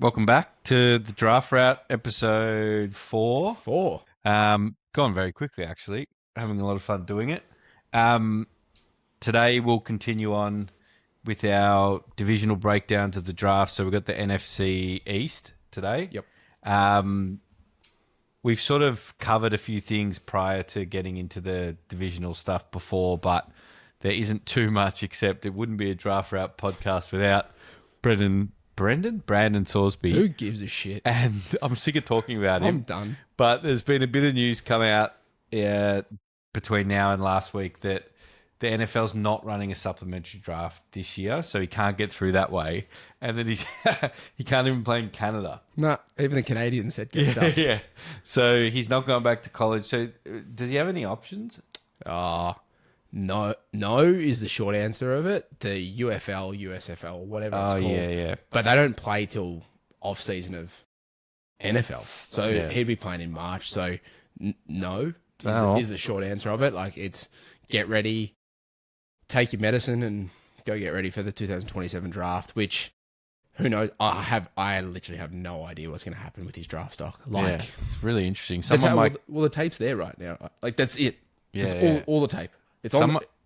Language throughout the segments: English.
Welcome back to the Draft Route episode 4. Four. Gone very quickly, actually. Having a lot of fun doing it. Um, Today we'll continue on with our divisional breakdowns of the draft. So we've got the NFC East today. Yep. We've sort of covered a few things prior to getting into the divisional stuff before, but there isn't too much except it wouldn't be a Draft Route podcast without Brandon Sorsby. Who gives a shit? And I'm sick of talking about him. I'm done. But there's been a bit of news come out between now and last week that the NFL's not running a supplementary draft this year, so he can't get through that way. And then he can't even play in Canada. Nah, even the Canadians said good stuff. Yeah. So he's not going back to college. So does he have any options? No is the short answer of it. The UFL, USFL, whatever it's called. Yeah. But they don't play till off season of NFL. So Yeah. he'd be playing in March. So no is the short answer of it. Like it's get ready, take your medicine and go get ready for the 2027 draft, which who knows? I literally have no idea what's going to happen with his draft stock. Like it's really interesting. the tape's there right now. Like that's it. That's all the tape. It's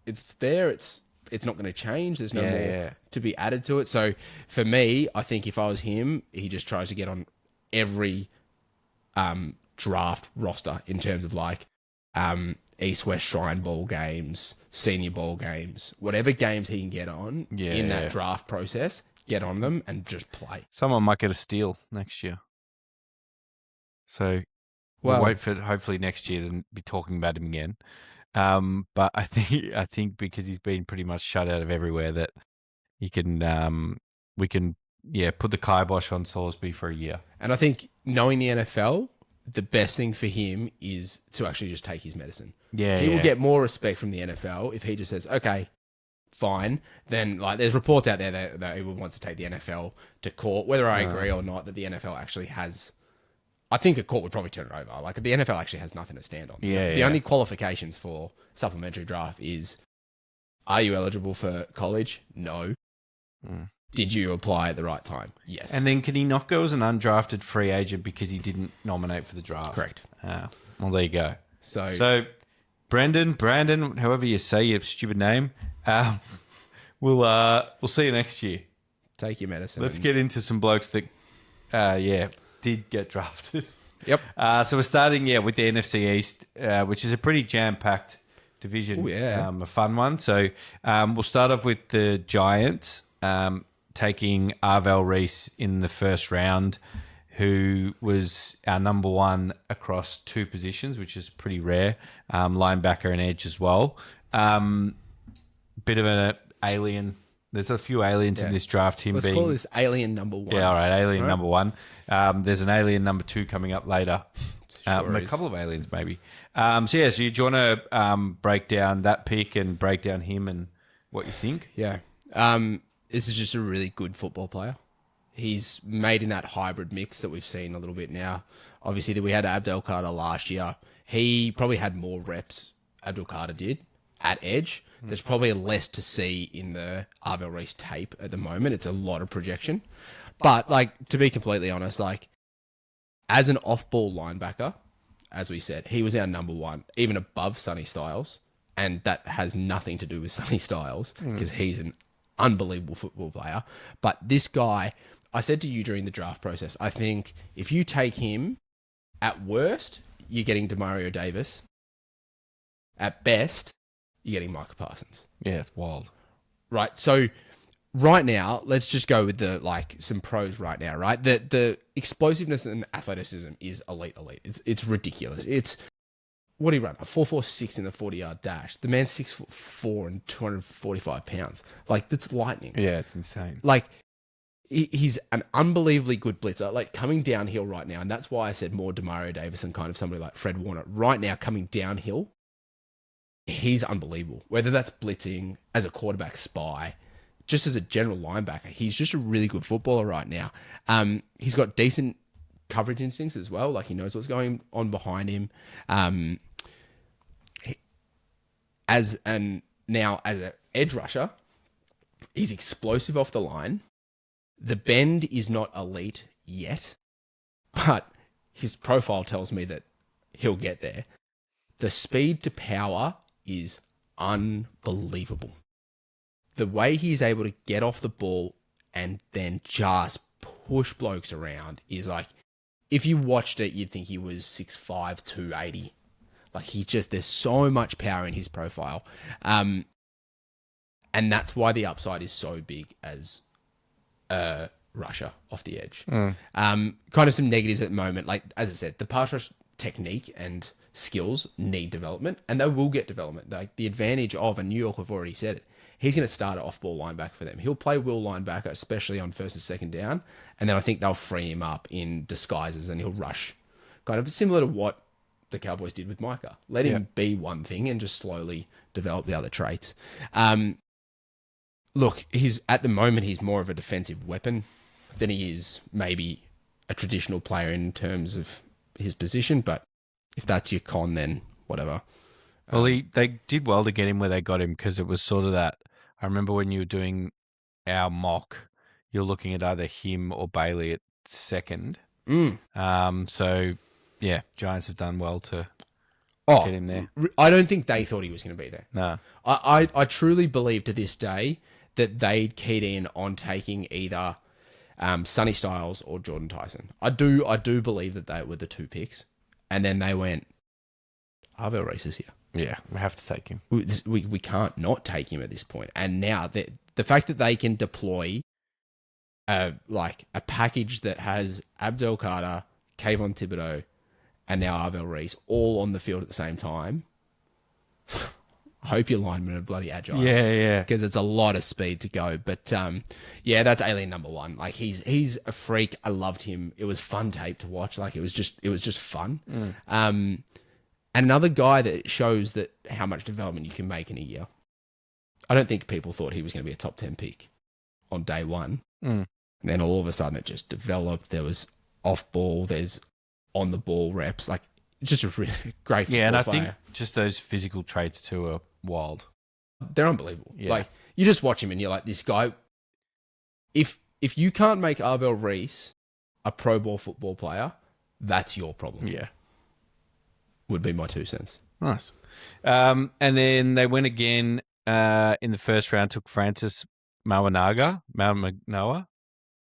it's there. It's not going to change. There's no more to be added to it. So for me, I think if I was him, he just tries to get on every draft roster in terms of like East West Shrine Bowl games, Senior Bowl games, whatever games he can get on in that draft process, get on them and just play. Someone might get a steal next year. So we'll wait for hopefully next year to be talking about him again. But I think because he's been pretty much shut out of everywhere that we can put the kibosh on Salisbury for a year. And I think knowing the NFL, the best thing for him is to actually just take his medicine. He will get more respect from the NFL if he just says, okay, fine. Then like there's reports out there that he wants to take the NFL to court, whether I agree or not that the NFL actually has. I think a court would probably turn it over. Like the NFL actually has nothing to stand on. The only qualifications for supplementary draft is, are you eligible for college? No. Did you apply at the right time? Yes. And then can he not go as an undrafted free agent because he didn't nominate for the draft? Correct. Well, there you go. So Brandon, however you say your stupid name, we'll see you next year. Take your medicine. Let's get into some blokes that did get drafted. Yep. So we're starting, with the NFC East, which is a pretty jam-packed division. Oh, yeah. A fun one. So we'll start off with the Giants taking Arvell Reese in the first round, who was our number one across two positions, which is pretty rare, linebacker and edge as well. Bit of an alien. There's a few aliens in this draft. Let's call this alien number one. Yeah, all right, alien number one. There's an alien number two coming up later. A Is. couple of aliens, maybe. So do you want to break down that pick and break down him and what you think? Yeah. This is just a really good football player. He's made in that hybrid mix that we've seen a little bit now. Obviously, we had Abdel Carter last year. He probably had more reps, Abdel Carter did, at edge. There's probably less to see in the Arvell Reese tape at the moment. It's a lot of projection. But, like, to be completely honest, like, as an off-ball linebacker, as we said, he was our number one, even above Sonny Styles. And that has nothing to do with Sonny Styles because he's an unbelievable football player. But this guy, I said to you during the draft process, I think if you take him, at worst, you're getting Demario Davis. At best, you're getting Micah Parsons. Yeah, it's wild. Right. So right now, let's just go with some pros right now, right? The explosiveness and athleticism is elite. It's ridiculous. It's what do you run? A 4.46 in the 40-yard dash. The man's 6'4" and 245 pounds. Like, that's lightning. Yeah, it's insane. Like, he's an unbelievably good blitzer. Like, coming downhill right now, and that's why I said more Demario Davis than kind of somebody like Fred Warner. Right now, coming downhill, he's unbelievable. Whether that's blitzing, as a quarterback spy, just as a general linebacker, he's just a really good footballer right now. He's got decent coverage instincts as well. Like, he knows what's going on behind him. As an edge rusher, he's explosive off the line. The bend is not elite yet, but his profile tells me that he'll get there. The speed to power is unbelievable. The way he's able to get off the ball and then just push blokes around is like, if you watched it, you'd think he was 6'5", 280. Like there's so much power in his profile. And that's why the upside is so big as rusher off the edge. Kind of some negatives at the moment. Like, as I said, the pass rush technique and skills need development, and they will get development. Like, the advantage of, and New York have already said it, he's going to start at off-ball linebacker for them. He'll play will linebacker, especially on first and second down, and then I think they'll free him up in disguises and he'll rush. Kind of similar to what the Cowboys did with Micah. Let him be one thing and just slowly develop the other traits. Look, at the moment, he's more of a defensive weapon than he is maybe a traditional player in terms of his position, but if that's your con, then whatever. Well, they did well to get him where they got him, because it was sort of that. I remember when you were doing our mock, you're looking at either him or Bailey at second. So, yeah, Giants have done well to get him there. I don't think they thought he was going to be there. No. I truly believe to this day that they'd keyed in on taking either Sonny Styles or Jordan Tyson. I do believe that they were the two picks. And then they went, Arvell Reese is here. Yeah, we have to take him. We can't not take him at this point. And now the fact that they can deploy like a package that has Abdel Carter, Kayvon Thibodeau, and now Arvell Reese all on the field at the same time. I hope your linemen are bloody agile. Yeah. Because it's a lot of speed to go. But yeah, that's alien number one. Like, he's a freak. I loved him. It was fun tape to watch. Like, it was just fun. And another guy that shows that how much development you can make in a year. I don't think people thought he was going to be a top 10 pick on day one. And then all of a sudden it just developed. There was off ball. There's on the ball reps. Like, just a really great football and I player. think just those physical traits too are wild. They're unbelievable. Yeah. Like, you just watch him and you're like, this guy. If you can't make Arvell Reese a Pro Bowl football player, that's your problem. Yeah, would be my 2 cents. Nice. And then they went again in the first round. Took Francis Mawanaga.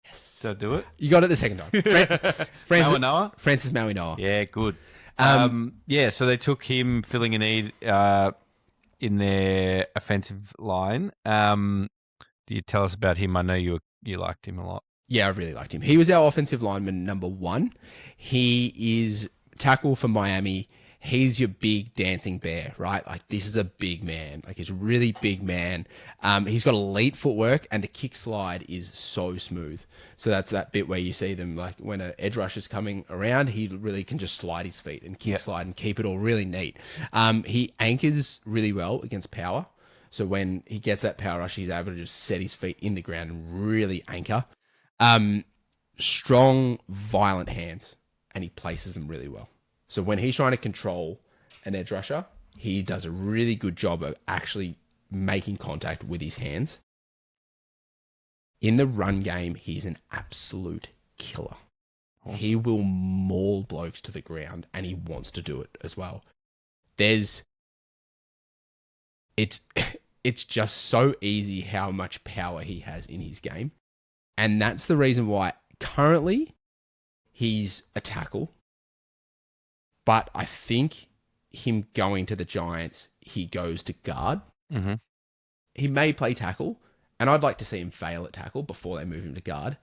Yes. Did I do it? You got it the second time. Francis Mawanaga. Yeah, good. Yeah, so they took him, filling a need in their offensive line. Do you tell us about him? I know you liked him a lot. Yeah, I really liked him. He was our offensive lineman number 1. He is tackle for Miami. He's your big dancing bear, right? Like, this is a big man. Like, he's a really big man. He's got elite footwork, and the kick slide is so smooth. So that's that bit where you see them, like, when an edge rush is coming around, he really can just slide his feet and kick slide and keep it all really neat. He anchors really well against power. So when he gets that power rush, he's able to just set his feet in the ground and really anchor. Strong, violent hands, and he places them really well. So when he's trying to control an edge rusher, he does a really good job of actually making contact with his hands. In the run game, he's an absolute killer. Awesome. He will maul blokes to the ground, and he wants to do it as well. It's just so easy how much power he has in his game. And that's the reason why currently he's a tackle. But I think him going to the Giants, he goes to guard. Mm-hmm. He may play tackle, and I'd like to see him fail at tackle before they move him to guard.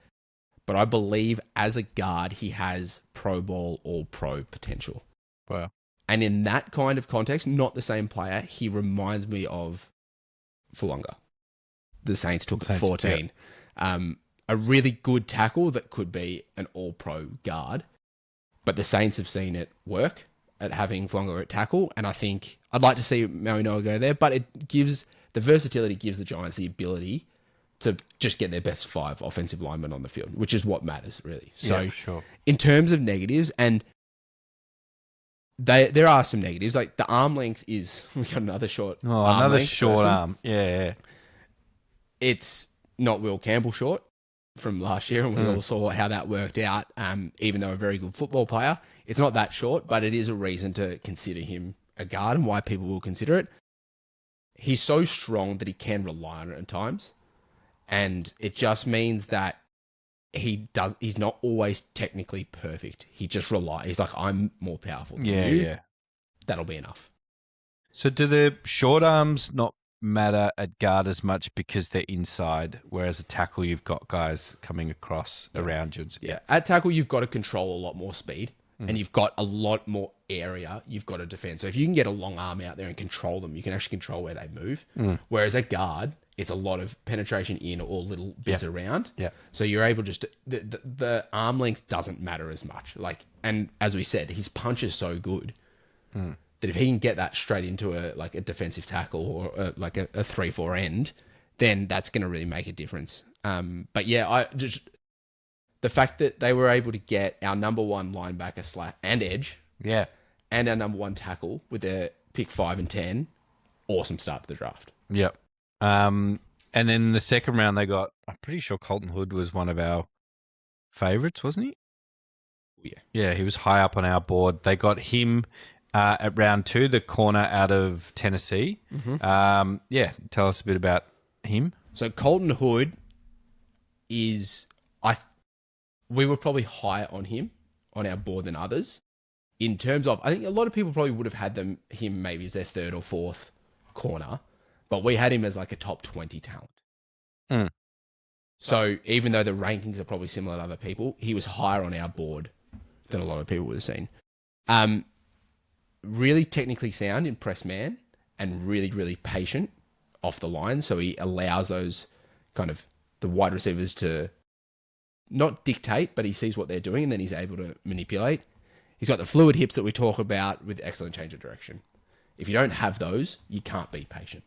But I believe as a guard, he has Pro Bowl or Pro potential. Wow. And in that kind of context, not the same player, he reminds me of Fulunga. The Saints took at 14. Yeah. A really good tackle that could be an all-pro guard. But the Saints have seen it work at having Fulunga at tackle, and I think I'd like to see Maui Noah go there, but it gives the versatility gives the Giants the ability to just get their best 5 offensive linemen on the field, which is what matters, really. So, yeah, sure. In terms of negatives, and there are some negatives, like the arm length is we got another short. Oh, another short arm. Yeah. It's not Will Campbell short. from last year, and we all saw how that worked out. Even though a very good football player, it's not that short, but it is a reason to consider him a guard and why people will consider it. He's so strong that he can rely on it at times, and it just means that he's not always technically perfect. He just relies. He's like, I'm more powerful than you. Yeah. That'll be enough. So do the short arms not matter at guard as much because they're inside, whereas a tackle you've got guys coming across around you? Yeah. At tackle, you've got to control a lot more speed, and you've got a lot more area you've got to defend. So if you can get a long arm out there and control them, you can actually control where they move. Whereas at guard, it's a lot of penetration in or little bits around. Yeah. So you're able just to, the arm length doesn't matter as much. Like, and as we said, his punch is so good that if he can get that straight into a defensive tackle or a 3-4 end, then that's going to really make a difference. But yeah, the fact that they were able to get our number one linebacker and edge, and our number one tackle with their pick 5 and 10, awesome start to the draft. Yep. And then the second round they got, I'm pretty sure Colton Hood was one of our favourites, wasn't he? Yeah. Yeah, he was high up on our board. They got him at round 2, the corner out of Tennessee. Tell us a bit about him. So Colton Hood we were probably higher on him on our board than others. In terms of, I think a lot of people probably would have had him maybe as their third or fourth corner, but we had him as like a top 20 talent. So even though the rankings are probably similar to other people, he was higher on our board than a lot of people would have seen. Really technically sound in press man and really, really patient off the line. So he allows those kind of the wide receivers to not dictate, but he sees what they're doing and then he's able to manipulate. He's got the fluid hips that we talk about with excellent change of direction. If you don't have those, you can't be patient.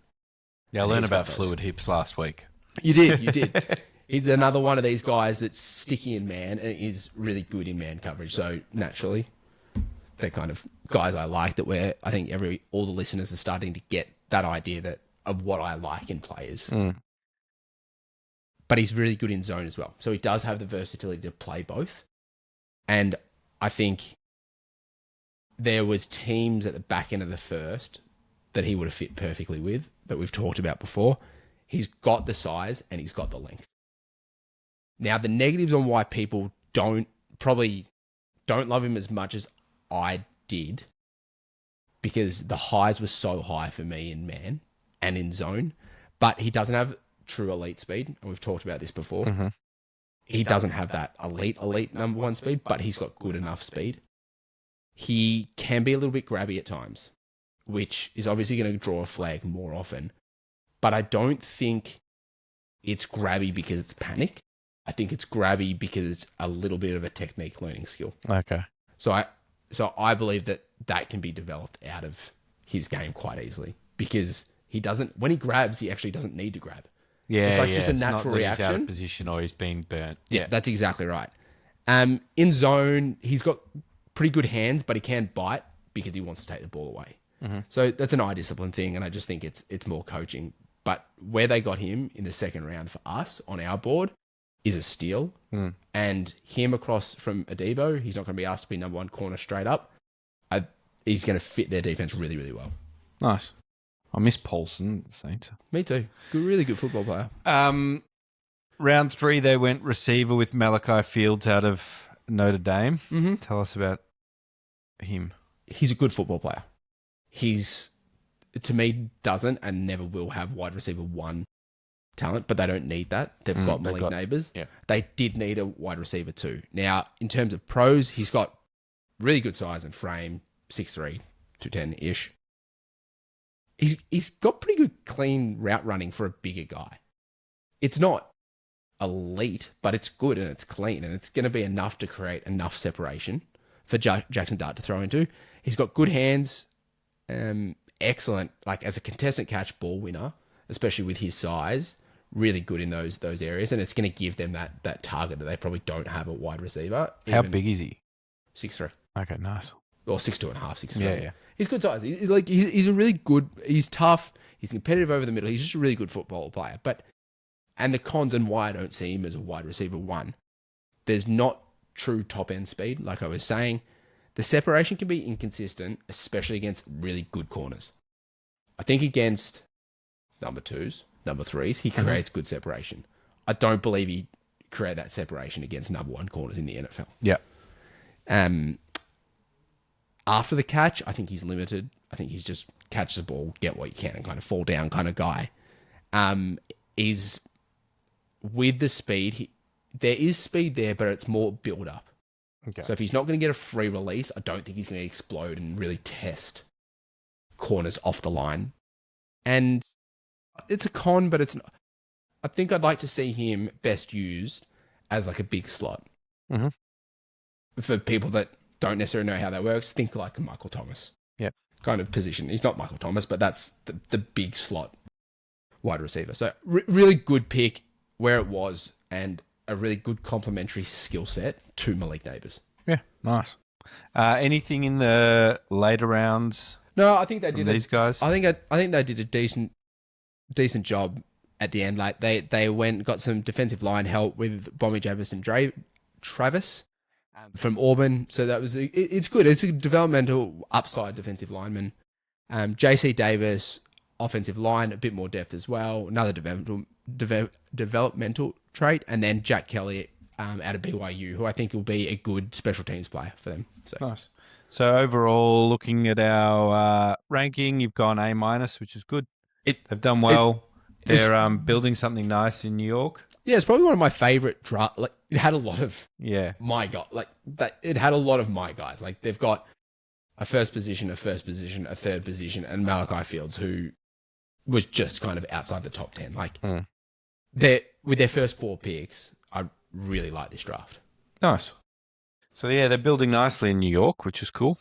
Yeah, I learned about fluid hips last week. You did. He's another one of these guys that's sticky in man and is really good in man coverage. So naturally, they're kind of guys I like that I think all the listeners are starting to get that idea of what I like in players. But he's really good in zone as well. So he does have the versatility to play both. And I think there was teams at the back end of the first that he would have fit perfectly with that we've talked about before. He's got the size and he's got the length. Now, the negatives on why people probably don't love him as much as I did, because the highs were so high for me in man and in zone, but he doesn't have true elite speed, and we've talked about this before. He doesn't have that elite number one speed, but he's got good enough speed. He can be a little bit grabby at times, which is obviously going to draw a flag more often, but I don't think it's grabby because it's panic. I think it's grabby because it's a little bit of a technique learning skill. Okay. So I believe that can be developed out of his game quite easily, because when he grabs, he actually doesn't need to grab. Yeah, it's like just a natural reaction. He's out of position or he's being burnt. Yeah, that's exactly right. In zone, he's got pretty good hands, but he can bite because he wants to take the ball away. So that's an eye discipline thing, and I just think it's more coaching. But where they got him in the second round for us on our board is a steal. And him across from Adebo, he's not going to be asked to be number one corner straight up. He's going to fit their defense really, really well. Nice. I miss Paulson at the Saints. Me too. Really good football player. Round 3, they went receiver with Malachi Fields out of Notre Dame. Tell us about him. He's a good football player. He's, to me, doesn't and never will have wide receiver 1 talent, but they don't need that. They've got Malik Neighbors. Yeah. They did need a wide receiver 2. Now, in terms of pros, he's got really good size and frame, 6'3", 210-ish. He's got pretty good clean route running for a bigger guy. It's not elite, but it's good and it's clean, and it's going to be enough to create enough separation for Jackson Dart to throw into. He's got good hands, excellent, like as a contestant catch ball winner, especially with his size, really good in those areas, and it's going to give them that target that they probably don't have at wide receiver. How big is he? 6'3". Okay, nice. Or 6'2.5", 6'3". Yeah. He's good size. He's a really good. He's tough. He's competitive over the middle. He's just a really good football player. But And the cons and why I don't see him as a wide receiver one, there's not true top end speed, like I was saying. The separation can be inconsistent, especially against really good corners. I think against number twos, number threes, he creates good separation. I don't believe he create that separation against number one corners in the NFL. Yeah. After the catch, I think he's limited. I think he's just catch the ball, get what you can, and kind of fall down kind of guy. Is with the speed, there is speed there, but it's more build up. Okay. So if he's not going to get a free release, I don't think he's going to explode and really test corners off the line. And it's a con, but it's not. I think I'd like to see him best used as like a big slot. Mm-hmm. For people that don't necessarily know how that works, think like a Michael Thomas. Yeah. Kind of position. He's not Michael Thomas, but that's the big slot wide receiver. So really good pick where it was, and a really good complementary skill set to Malik Neighbours. Yeah, nice. Anything in the later rounds? No, I think they did these guys. I think they did a decent job at the end. Like they went got some defensive line help with Bommy Jamison Travis from Auburn. So that was it's good. It's a developmental upside defensive lineman. JC Davis, offensive line, a bit more depth as well. Another developmental trait, and then Jack Kelly out of BYU, who I think will be a good special teams player for them. So nice. So overall, looking at our ranking, you've gone A-, which is good. They've done well. They're building something nice in New York. Yeah, it's probably one of my favorite draft. Like, it had a lot of my guy. Like that, it had a lot of my guys. Like they've got a first position, a third position, and Malachi Fields, who was just kind of outside the top 10. Like with their first 4 picks, I really like this draft. Nice. So yeah, they're building nicely in New York, which is cool.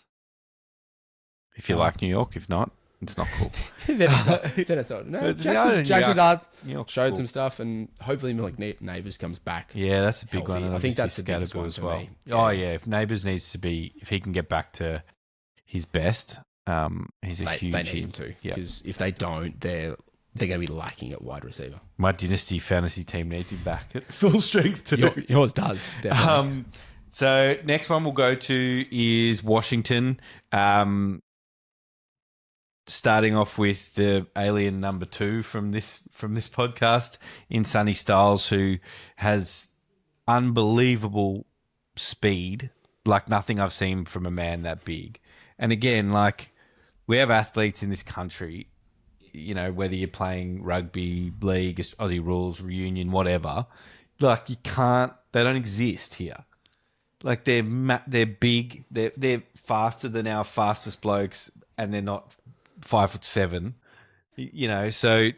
If you like New York, if not, it's not cool. then it's not. No, Jackson Dart showed some stuff, and hopefully Malik Neighbours comes back. Yeah, that's a big healthy. one. I think that's the biggest one as well. Yeah. Oh yeah, if Neighbours needs to be, if he can get back to his best, he's a huge. They need him to, because if they don't, they're going to be lacking at wide receiver. My dynasty fantasy team needs him back at full strength too. Yours does, definitely. So next one we'll go to is Washington. Starting off with the alien number 2 from this podcast in Sonny Styles, who has unbelievable speed, like nothing I've seen from a man that big. And again, like, we have athletes in this country, you know, whether you're playing rugby league, Aussie rules, reunion, whatever, like they don't exist here. Like they're big, they're faster than our fastest blokes, and they're not 5'7", you know. So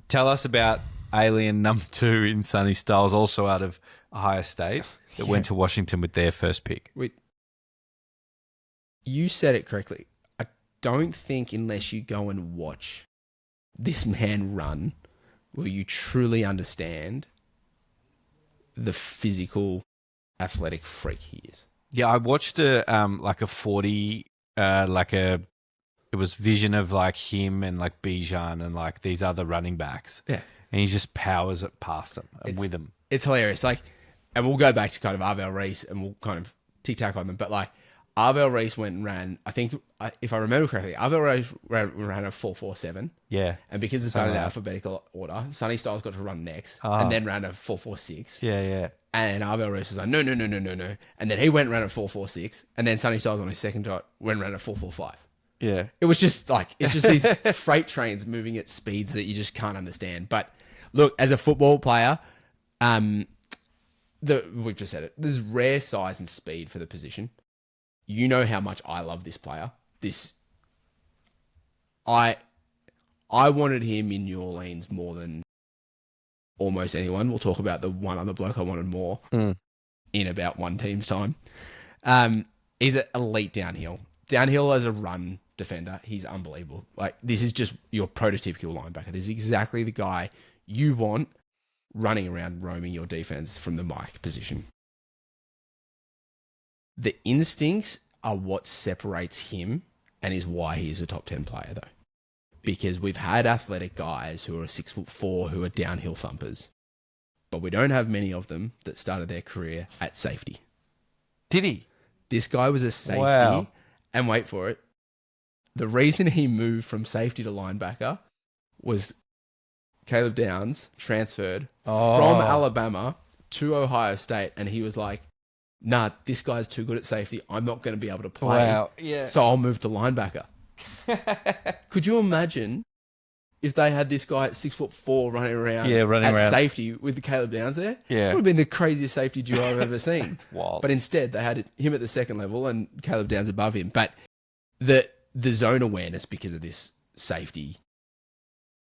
tell us about alien number 2 in Sonny Styles, also out of Ohio State, that went to Washington with their first pick. You said it correctly. I don't think unless you go and watch this man run will you truly understand the physical, athletic freak he is. Yeah, I watched a 40, it was vision of like him and like Bijan and like these other running backs. Yeah. And he just powers it past them and with them. It's hilarious. Like, and we'll go back to kind of Arvell Reese and we'll kind of tic-tac on them. But like, Arvell Reese went and ran, I think, if I remember correctly, Arvell Reese ran a 4.47. Yeah. And because it's done in alphabetical order, Sonny Styles got to run next and then ran a 4.46. Yeah, yeah. And Arvell Reese was like, no. And then he went and ran a 4.46. And then Sonny Styles on his second dot went and ran a 4.45. Yeah. It was just like, it's just these freight trains moving at speeds that you just can't understand. But look, as a football player, we've just said it, there's rare size and speed for the position. You know how much I love this player. I wanted him in New Orleans more than almost anyone. We'll talk about the one other bloke I wanted more in about one team's time. He's an elite downhill. Downhill as a run defender, he's unbelievable. Like, this is just your prototypical linebacker. This is exactly the guy you want running around, roaming your defense from the Mike position. The instincts are what separates him and is why he is a top 10 player, though. Because we've had athletic guys who are 6'4", who are downhill thumpers. but we don't have many of them that started their career at safety. Did he? This guy was a safety, Wow. and wait for it. The reason he moved from safety to linebacker was Caleb Downs transferred from Alabama to Ohio State, and he was like, nah, this guy's too good at safety. I'm not going to be able to play. Wow. Yeah. So I'll move to linebacker. Could you imagine if they had this guy at 6'4" running around at safety with the Caleb Downs there? Yeah. It would have been the craziest safety duo I've ever seen. It's wild. But instead, they had him at the second level and Caleb Downs above him. But the zone awareness because of this safety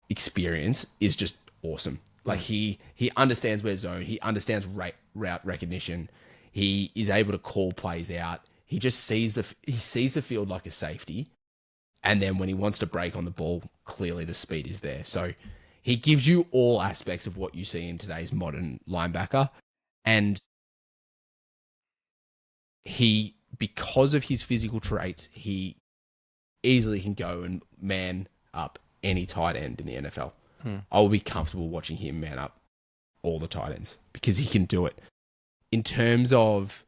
experience is just awesome. Like he understands where zone, he understands route recognition. He is able to call plays out. He just sees the field like a safety. And then when he wants to break on the ball, clearly the speed is there. So he gives you all aspects of what you see in today's modern linebacker. And he, because of his physical traits, he easily can go and man up any tight end in the NFL. I will be comfortable watching him man up all the tight ends because he can do it. In terms of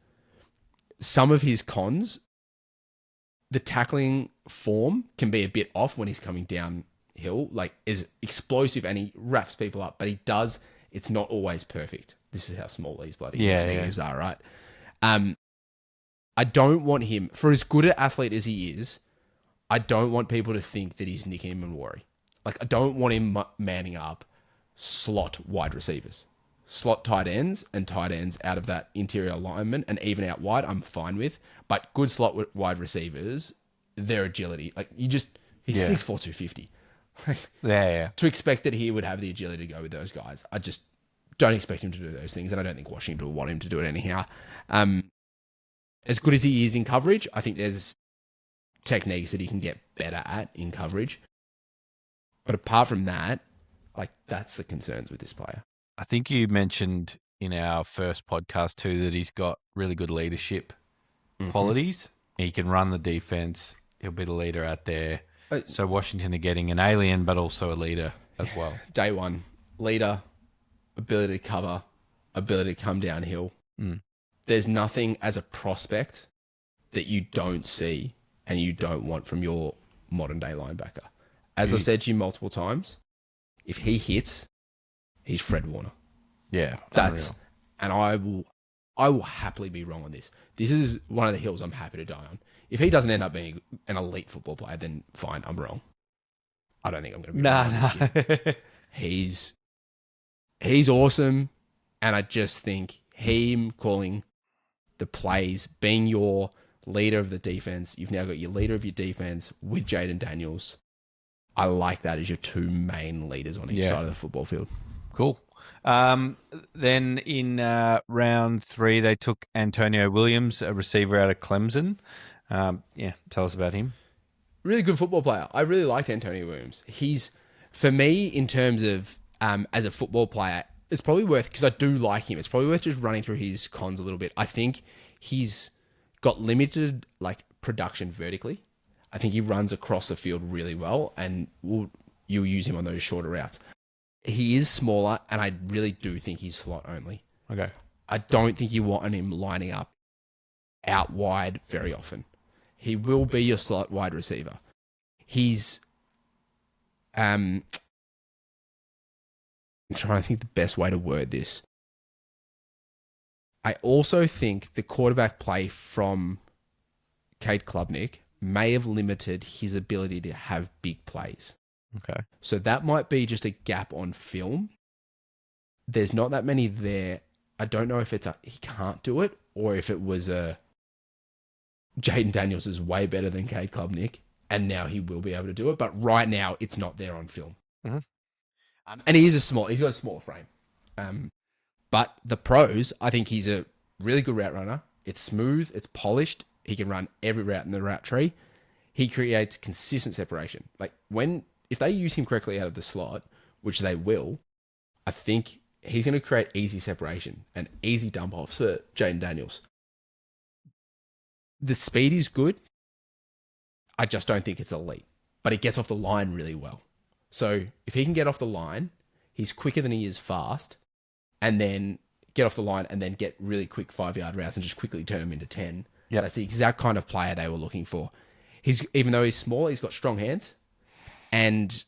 some of his cons, the tackling form can be a bit off when he's coming downhill, like is explosive and he wraps people up, but he does, it's not always perfect. This is how small these bloody negatives are, right? I don't want him, for as good an athlete as he is, I don't want people to think that he's Nick Emenwari. Like, I don't want him manning up slot wide receivers. Slot tight ends and tight ends out of that interior alignment and even out wide, I'm fine with. But good slot wide receivers, their agility, like he's 6'4", 250. To expect that he would have the agility to go with those guys, I just don't expect him to do those things, and I don't think Washington will want him to do it anyhow. As good as he is in coverage, I think there's techniques that he can get better at in coverage. But apart from that, like that's the concerns with this player. I think you mentioned in our first podcast too that he's got really good leadership qualities. He can run the defense. He'll be the leader out there. So Washington are getting an alien, but also a leader as well. Day one, leader, ability to cover, ability to come downhill. There's nothing as a prospect that you don't see and you don't want from your modern day linebacker. As I've said to you multiple times, if he hits, he's Fred Warner. Yeah, that's unreal. And I will happily be wrong on this. This is one of the hills I'm happy to die on. If he doesn't end up being an elite football player, then fine, I'm wrong. I don't think I'm going to be wrong on this kid. He's awesome, and I just think him calling the plays, being your leader of the defense, you've now got your leader of your defense with Jaden Daniels. I like that as your two main leaders on each side of the football field. Cool. Then in round 3, they took Antonio Williams, a receiver out of Clemson. Tell us about him. Really good football player. I really liked Antonio Williams. He's, for me, in terms of as a football player, it's probably worth, because I do like him, it's probably worth just running through his cons a little bit. I think he's got limited production vertically. I think he runs across the field really well, and you'll use him on those shorter routes. He is smaller, and I really do think he's slot only. Okay. I don't think you want him lining up out wide very often. He will be your slot wide receiver. He's I'm trying to think the best way to word this. I also think the quarterback play from Cade Klubnik may have limited his ability to have big plays. Okay. So that might be just a gap on film. There's not that many there. I don't know if it's he can't do it or if it was Jaden Daniels is way better than Cade Klubnik and now he will be able to do it. But right now it's not there on film. And he's got a small frame. But the pros, I think he's a really good route runner. It's smooth. It's polished. He can run every route in the route tree. He creates consistent separation. If they use him correctly out of the slot, which they will, I think he's going to create easy separation and easy dump offs for Jaden Daniels. The speed is good. I just don't think it's elite, but he gets off the line really well. So if he can get off the line, he's quicker than he is fast, and then get off the line and then get really quick 5-yard routes and just quickly turn them into 10. Yep. That's the exact kind of player they were looking for. Even though he's small, he's got strong hands. And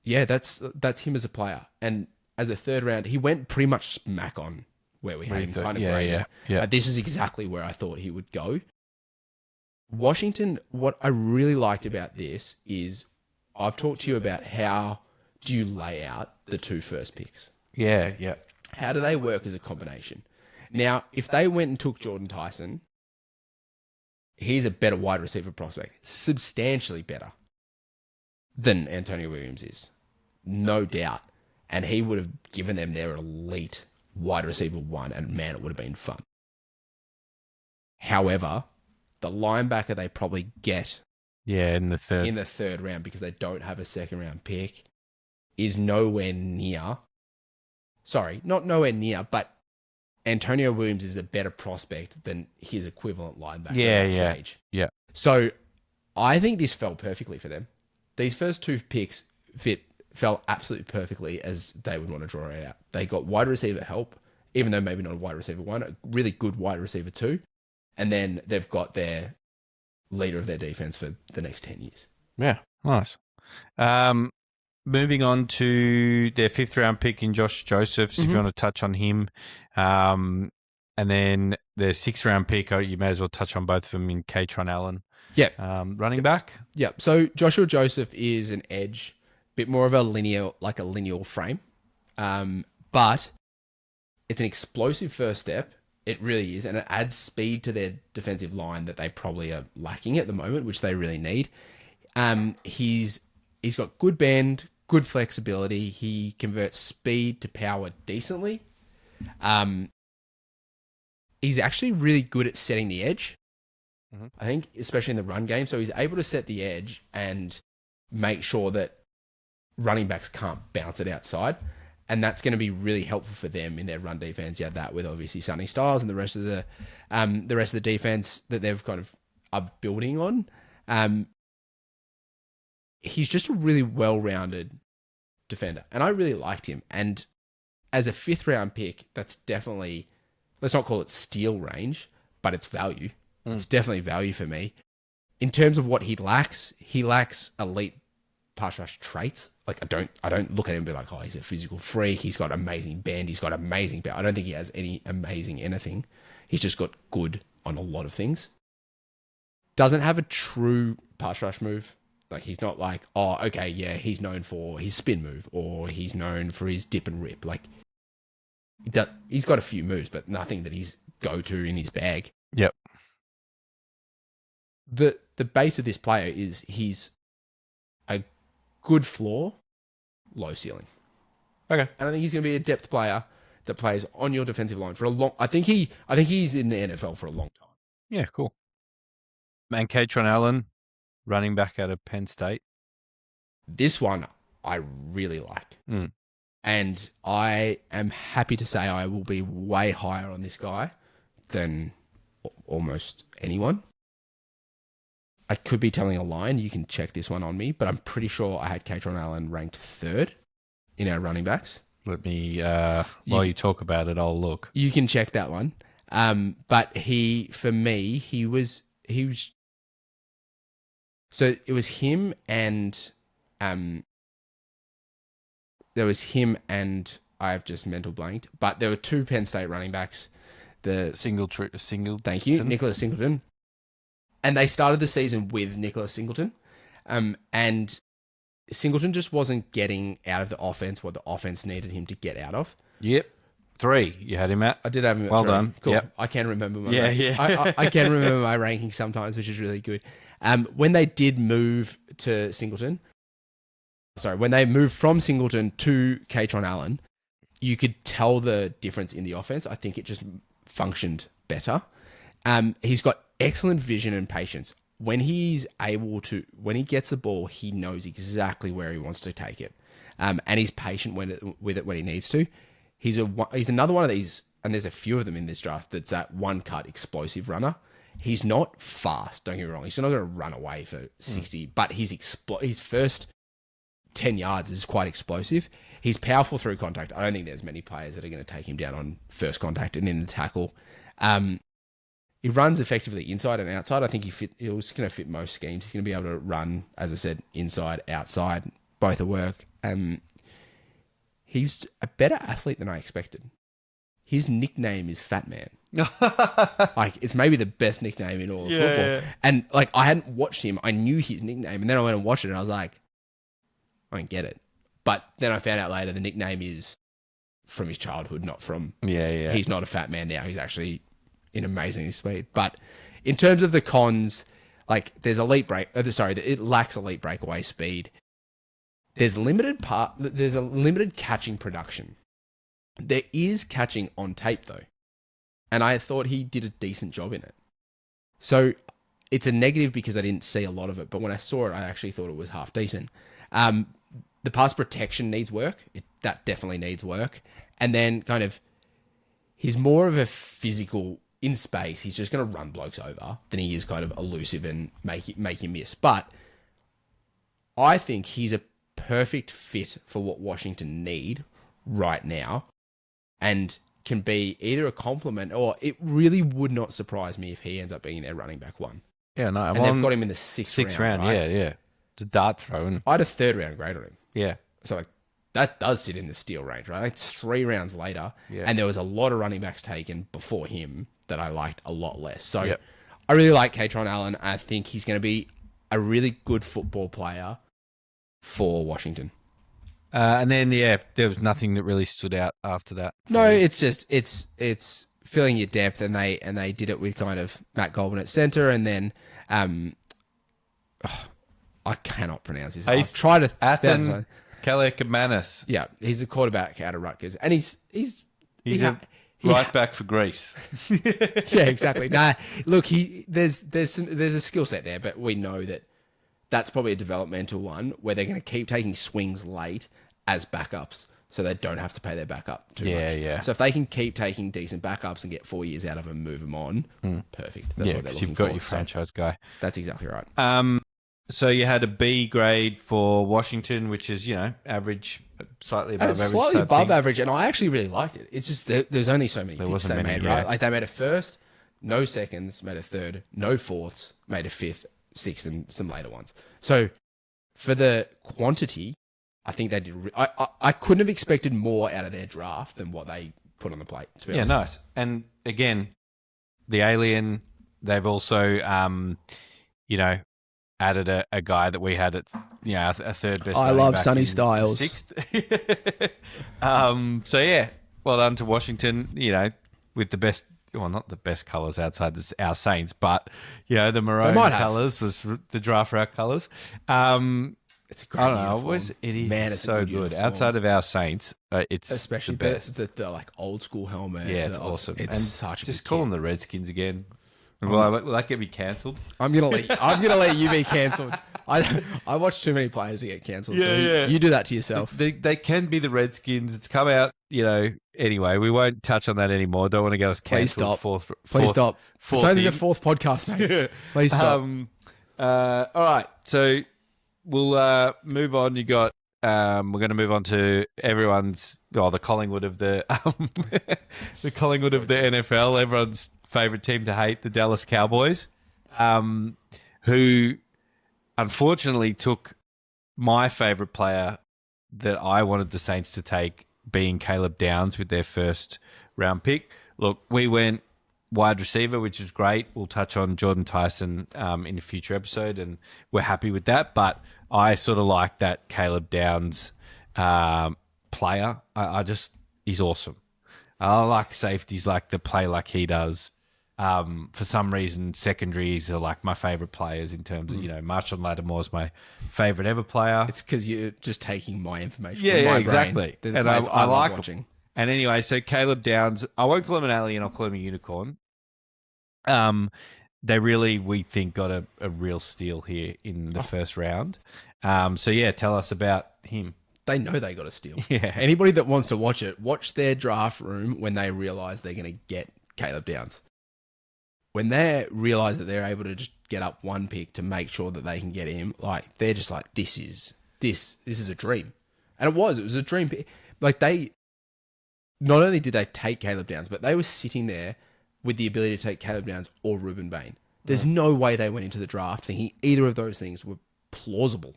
yeah, that's him as a player. And as a third round, he went pretty much smack on where we had him kind of graded. Yeah. This is exactly where I thought he would go. Washington, what I really liked about this is I've talked to you about how do you lay out the 2 first picks. Yeah. How do they work as a combination? Now, if they went and took Jordan Tyson, he's a better wide receiver prospect, substantially better than Antonio Williams is, no doubt. And he would have given them their elite wide receiver 1, and man, it would have been fun. However, the linebacker they probably get in the third round, because they don't have a second round pick, is nowhere near. Sorry, not nowhere near, but Antonio Williams is a better prospect than his equivalent linebacker at that stage. Yeah. So I think this fell perfectly for them. These first 2 picks fell absolutely perfectly as they would want to draw it out. They got wide receiver help, even though maybe not a wide receiver 1, a really good wide receiver 2. And then they've got their leader of their defense for the next 10 years. Yeah, nice. Moving on to their 5th round pick in Josh Josephs, if you want to touch on him. And then their 6th round pick, you may as well touch on both of them in Katron Allen. Yeah. Running back. Yeah. So Joshua Joseph is an edge, bit more of a linear frame. But it's an explosive first step. It really is. And it adds speed to their defensive line that they probably are lacking at the moment, which they really need. He's got good bend, good flexibility. He converts speed to power decently. He's actually really good at setting the edge. I think, especially in the run game. So he's able to set the edge and make sure that running backs can't bounce it outside. And that's going to be really helpful for them in their run defense. You had that with obviously Sonny Styles and the rest of the defense that they've kind of are building on. He's just a really well-rounded defender, and I really liked him. And as a 5th round pick, that's definitely, let's not call it steal range, but it's value. It's definitely value for me. In terms of what he lacks elite pass rush traits. Like I don't look at him and be like, oh, he's a physical freak. He's got amazing bend. He's got amazing power. I don't think he has any amazing anything. He's just got good on a lot of things. Doesn't have a true pass rush move. Like he's not like, oh, okay, yeah, he's known for his spin move or he's known for his dip and rip. Like he's got a few moves, but nothing that he's go to in his bag. Yep. The base of this player is he's a good floor, low ceiling. Okay. And I think he's going to be a depth player that plays on your defensive line for a long. I think he's in the NFL for a long time. Yeah, cool. And Katron Allen, running back out of Penn State. This one I really like. And I am happy to say I will be way higher on this guy than almost anyone. I could be telling a lie, and you can check this one on me, but I'm pretty sure I had Katron Allen ranked 3rd in our running backs. Let me, while you talk about it, I'll look. You can check that one. But for me, he was, so it was him and, there was him and I've just mental blanked, but there were 2 Penn State running backs. Singleton. Thank you, Nicholas Singleton. And they started the season with Nicholas Singleton. And Singleton just wasn't getting out of the offense what the offense needed him to get out of. Yep. 3. You had him at? I did have him at 3. Well done. Cool. Yep. I can remember my I can remember my ranking sometimes, which is really good. When they did move to Singleton, when they moved from Singleton to Katron Allen, you could tell the difference in the offense. I think it just functioned better. He's got excellent vision and patience. When he gets the ball, he knows exactly where he wants to take it. And he's patient with it when he needs to. He's another one of these, and there's a few of them in this draft, that's that one-cut explosive runner. He's not fast, don't get me wrong. He's not going to run away for 60, but his first 10 yards is quite explosive. He's powerful through contact. I don't think there's many players that are going to take him down on first contact and in the tackle. He runs effectively inside and outside. I think he was going to fit most schemes. He's going to be able to run, as I said, inside, outside, both at work. He's a better athlete than I expected. His nickname is Fat Man. Like, it's maybe the best nickname in all of football. Yeah. And, like, I hadn't watched him. I knew his nickname. And then I went and watched it, and I was like, I don't get it. But then I found out later the nickname is from his childhood, not from... Yeah. He's not a fat man now. He's actually in amazing speed. But in terms of the cons, like, there's it lacks elite breakaway speed. There's a limited catching production. There is catching on tape, though. And I thought he did a decent job in it. So it's a negative because I didn't see a lot of it. But when I saw it, I actually thought it was half decent. The pass protection needs work. That definitely needs work. And then kind of, he's more of a physical in space. He's just going to run blokes over than he is kind of elusive and make you miss. But I think he's a perfect fit for what Washington need right now, and can be either a compliment, or it really would not surprise me if he ends up being their running back one. Yeah, no. And they've got him in the sixth round. Right? Yeah. It's a dart throw. And... I had a third round grade on him. Yeah. So, like, that does sit in the steal range, right? Like, 3 rounds later, Yeah. and there was a lot of running backs taken before him that I liked a lot less. So, Yep. I really like Katron Allen. I think he's going to be a really good football player for Washington. And then, there was nothing that really stood out after that. No, it's just it's filling your depth, and they did it with kind of Matt Goldman at center, and then I cannot pronounce his name. I've tried a thousand times. Kalekamanis. Yeah, he's a quarterback out of Rutgers, and he's a right back for Greece. Yeah, exactly. Nah, look, there's a skill set there, but we know that that's probably a developmental one where they're going to keep taking swings late as backups, so they don't have to pay their backup too much. Yeah. So if they can keep taking decent backups and get 4 years out of them, move them on, perfect. That's what they're looking you've got for. your franchise guy. That's exactly right. So you had a B grade for Washington, which is, average, slightly above It's average. slightly type above thing. average, and I actually really liked it. It's just there's only so many picks wasn't they many, made, yeah. right? Like, they made a first, no seconds, made a third, no fourths, made a fifth, sixth, and some later ones. So for the quantity, I think they did. I couldn't have expected more out of their draft than what they put on the plate. To be honest. Nice. And again, the Alien, they've also, added a guy that we had at, a third best. I running love back Sonny in Styles. Sixth. Well done to Washington, with the best, well, not the best colours outside our Saints, but, the maroon colours was the draft route colours. It's a great I don't know. uniform. It is Man, it's a so good good. uniform. Outside of our Saints, it's Especially the best. the like old school helmet. Yeah, it's awesome. It's and such a just good call kit. them the Redskins again. Will that get me cancelled? I'm gonna let you be cancelled. I watch too many players to get cancelled. Yeah. You do that to yourself. They can be the Redskins. It's come out, Anyway, we won't touch on that anymore. Don't want to get us Please cancelled. stop. Please stop. It's only the 4th podcast, mate. Please stop. All right, so we'll move on. You got. We're going to move on to everyone's. The Collingwood of the the Collingwood of the NFL. Everyone's favorite team to hate, the Dallas Cowboys, who unfortunately took my favorite player that I wanted the Saints to take, being Caleb Downs, with their first round pick. Look, we went wide receiver, which is great. We'll touch on Jordan Tyson in a future episode, and we're happy with that. But I sort of like that Caleb Downs player. He's awesome. I like safeties like to play like he does. For some reason, secondaries are like my favorite players in terms of, Marshall Lattimore's my favorite ever player. It's because you're just taking my information. Yeah, from my exactly. Brain. And I I love like watching. And anyway, so Caleb Downs, I won't call him an alien, I'll call him a unicorn. They really, we think, got a real steal here in the first round. Tell us about him. They know they got a steal. Yeah. Anybody that wants to watch it, watch their draft room when they realise they're going to get Caleb Downs. When they realise that they're able to just get up one pick to make sure that they can get him, they're just like, this is this is a dream. And it was a dream. Like they, not only did they take Caleb Downs, but they were sitting there with the ability to take Caleb Downs or Ruben Bain. There's no way they went into the draft thinking either of those things were plausible.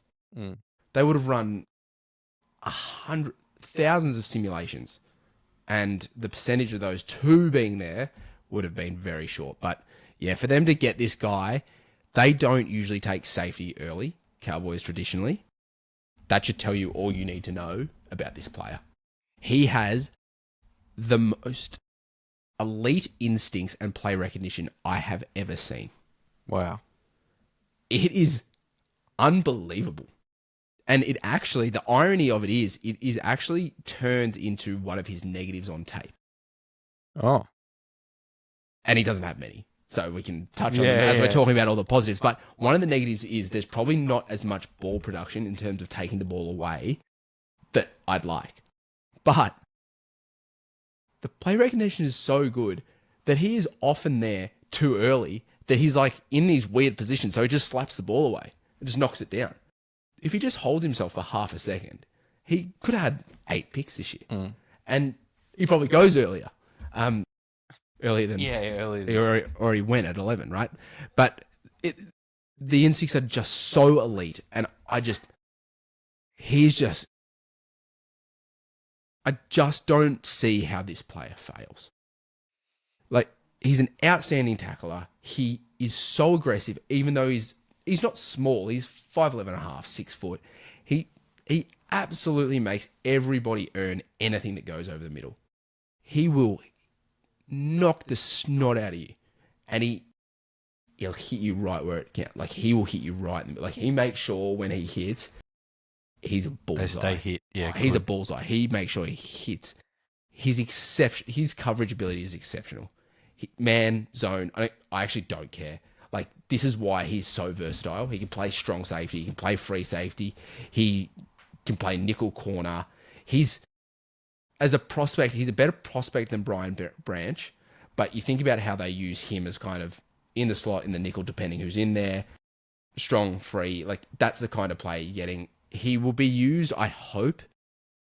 They would have run thousands of simulations, and the percentage of those two being there would have been very short. But yeah, for them to get this guy, they don't usually take safety early, Cowboys traditionally. That should tell you all you need to know about this player. He has the most elite instincts and play recognition I have ever seen. Wow. It is unbelievable. And it actually, the irony of it is actually turned into one of his negatives on tape. Oh. And he doesn't have many. So we can touch on them as we're talking about all the positives. But one of the negatives is there's probably not as much ball production in terms of taking the ball away that I'd like. But the play recognition is so good that he is often there too early, that he's like in these weird positions. So he just slaps the ball away and just knocks it down. If he just holds himself for half a second, he could have had 8 picks this year. And he probably goes earlier. Earlier than... Yeah, earlier than... He already went at 11, right? But the instincts are just so elite. And I just don't see how this player fails. Like, he's an outstanding tackler. He is so aggressive, even though he's not small. He's 5'11 and a half, 6 foot. He absolutely makes everybody earn anything that goes over the middle. He will knock the snot out of you, and he'll hit you right where it counts. Like, he will hit you right in the middle. Like, he makes sure when he hits, he's a bullseye. They stay hit. Yeah, he's a bullseye. He makes sure he hits. His coverage ability is exceptional. Man, zone, I actually don't care. Like, this is why he's so versatile. He can play strong safety. He can play free safety. He can play nickel corner. As a prospect, he's a better prospect than Brian Branch. But you think about how they use him as kind of in the slot, in the nickel, depending who's in there. Strong, free. Like, that's the kind of play you're getting. He will be used, I hope,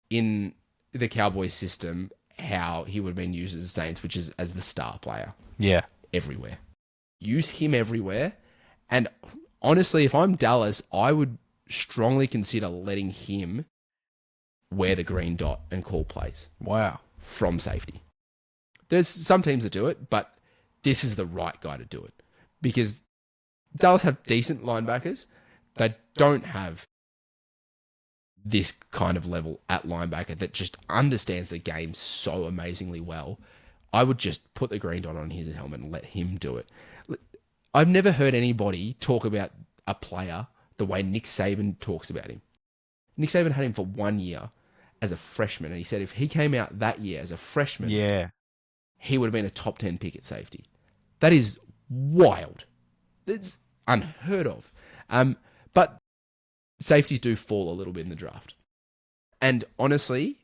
in the Cowboys system, how he would have been used as the Saints, which is as the star player. Yeah. Everywhere. Use him everywhere. And honestly, if I'm Dallas, I would strongly consider letting him wear the green dot and call plays. Wow. From safety. There's some teams that do it, but this is the right guy to do it. Because Dallas have decent linebackers. They don't have this kind of level at linebacker that just understands the game so amazingly well. I would just put the green dot on his helmet and let him do it. I've never heard anybody talk about a player the way Nick Saban talks about him. Nick Saban had him for 1 year as a freshman, and he said if he came out that year as a freshman, he would have been a top 10 pick at safety. That is wild. That's unheard of. But safeties do fall a little bit in the draft. And honestly,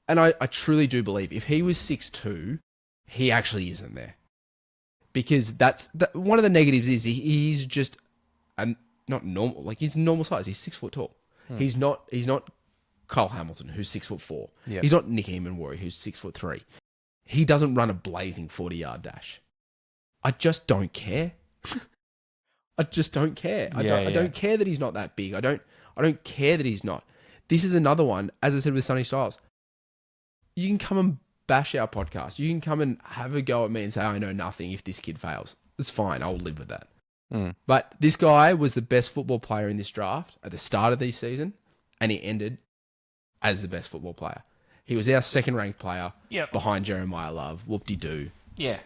and I truly do believe if he was 6'2", he actually isn't there. Because one of the negatives is he's just not normal. Like, he's normal size. He's 6 foot tall. He's not Kyle Hamilton, who's 6'4". Yep. He's not Nick Eamon-Warry, who's 6'3". He doesn't run a blazing 40-yard dash. I just don't care. I just don't care. I don't care that he's not that big. I don't care that he's not. This is another one, as I said with Sonny Styles. You can come and bash our podcast. You can come and have a go at me and say, I know nothing if this kid fails. It's fine. I'll live with that. But this guy was the best football player in this draft at the start of this season, and he ended as the best football player. He was our second-ranked player behind Jeremiah Love. Whoop-de-doo. Yeah.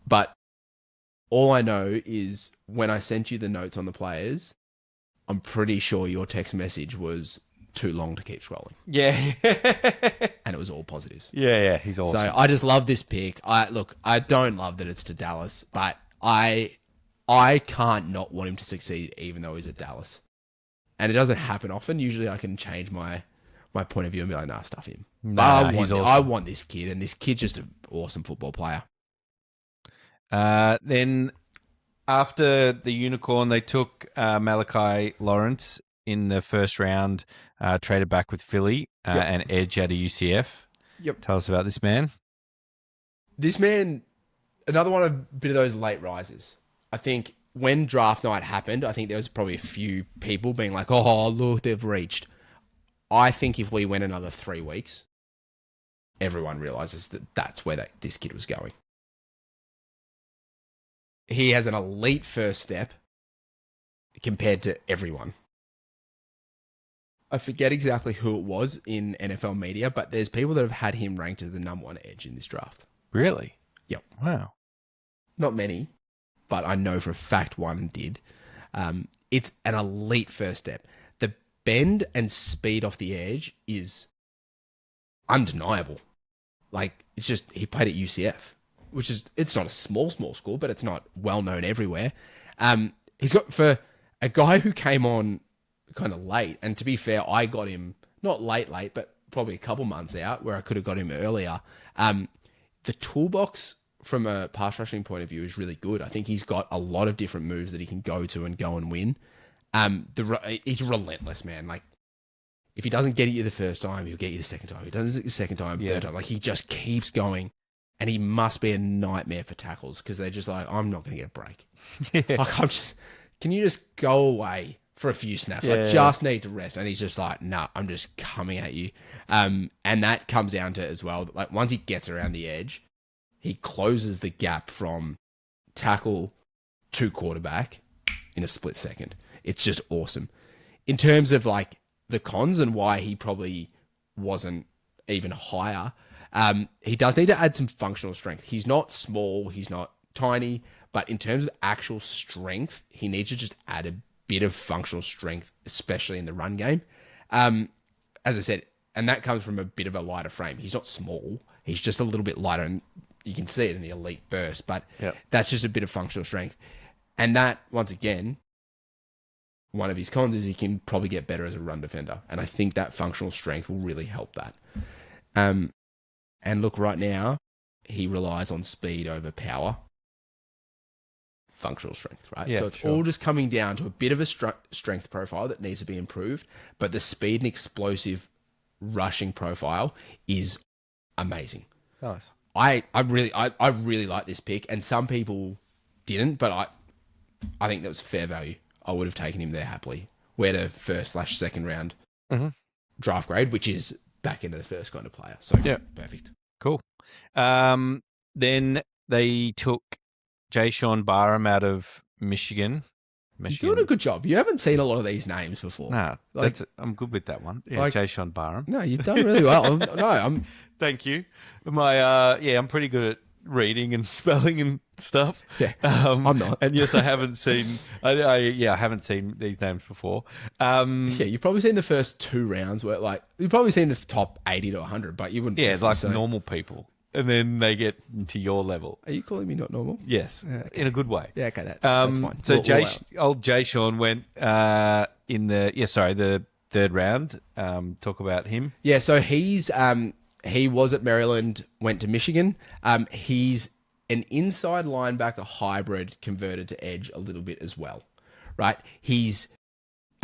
But all I know is when I sent you the notes on the players, I'm pretty sure your text message was too long to keep scrolling. Yeah. And it was all positives. Yeah, he's awesome. So I just love this pick. I don't love that it's to Dallas, but I can't not want him to succeed even though he's at Dallas. And it doesn't happen often. Usually I can change my point of view and be like, nah, stuff him. But I want this kid, and this kid's just an awesome football player. Then after the Unicorn, they took Malachi Lawrence in the first round, traded back with Philly and edge out of UCF. Yep. Tell us about this man. This man, another one of a bit of those late risers. I think when draft night happened, I think there was probably a few people being like, oh, look, they've reached. I think if we went another 3 weeks, everyone realizes that that's where this kid was going. He has an elite first step compared to everyone. I forget exactly who it was in NFL media, but there's people that have had him ranked as the number 1 edge in this draft. Really? Yep. Wow. Not many, but I know for a fact one did. It's an elite first step. The bend and speed off the edge is undeniable. Like, it's just, he played at UCF, which is, it's not a small school, but it's not well known everywhere. He's got, for a guy who came on kind of late, and to be fair, I got him not late, but probably a couple months out where I could have got him earlier. The toolbox from a pass rushing point of view is really good. I think he's got a lot of different moves that he can go to and go and win. He's relentless, man. Like, if he doesn't get it you the first time, he'll get you the second time. If he doesn't get you the second time, third time. Like, he just keeps going. And he must be a nightmare for tackles because they're just like, I'm not going to get a break. Like, can you just go away for a few snaps? I just need to rest. And he's just like, nah, I'm just coming at you. And that comes down to as well, like, once he gets around the edge, he closes the gap from tackle to quarterback in a split second. It's just awesome. In terms of like the cons and why he probably wasn't even higher, he does need to add some functional strength. He's not small, he's not tiny, but in terms of actual strength, he needs to just add a bit of functional strength, especially in the run game. As I said, and that comes from a bit of a lighter frame. He's not small, he's just a little bit lighter, and you can see it in the elite burst, but that's just a bit of functional strength. And that, once again, one of his cons is he can probably get better as a run defender. And I think that functional strength will really help that. And look, right now, he relies on speed over power. Functional strength, right? Yeah, so it's all just coming down to a bit of a strength profile that needs to be improved, but the speed and explosive rushing profile is amazing. Nice. I really like this pick, and some people didn't, but I think that was fair value. I would have taken him there happily. We're the first/second round draft grade, which is back into the first kind of player. So perfect. Cool. Then they took Jay-Sean Barham out of Michigan. You're doing a good job. You haven't seen a lot of these names before. Nah, I'm good with that one. Yeah, Jay-Sean Barham. No, you've done really well. I'm Thank you. I'm pretty good at reading and spelling and stuff. Yeah, I'm not. And yes, I haven't seen. I haven't seen these names before. You've probably seen the first 2 rounds where, like, you've probably seen the top 80 to 100, but you wouldn't. Yeah, like normal people, and then they get to your level. Are you calling me not normal? Yes, in a good way. Yeah, okay, that's fine. So old Jay-Sean went in the third round. Talk about him. Yeah, so he was at Maryland, went to Michigan. He's an inside linebacker hybrid converted to edge a little bit as well, right? He's,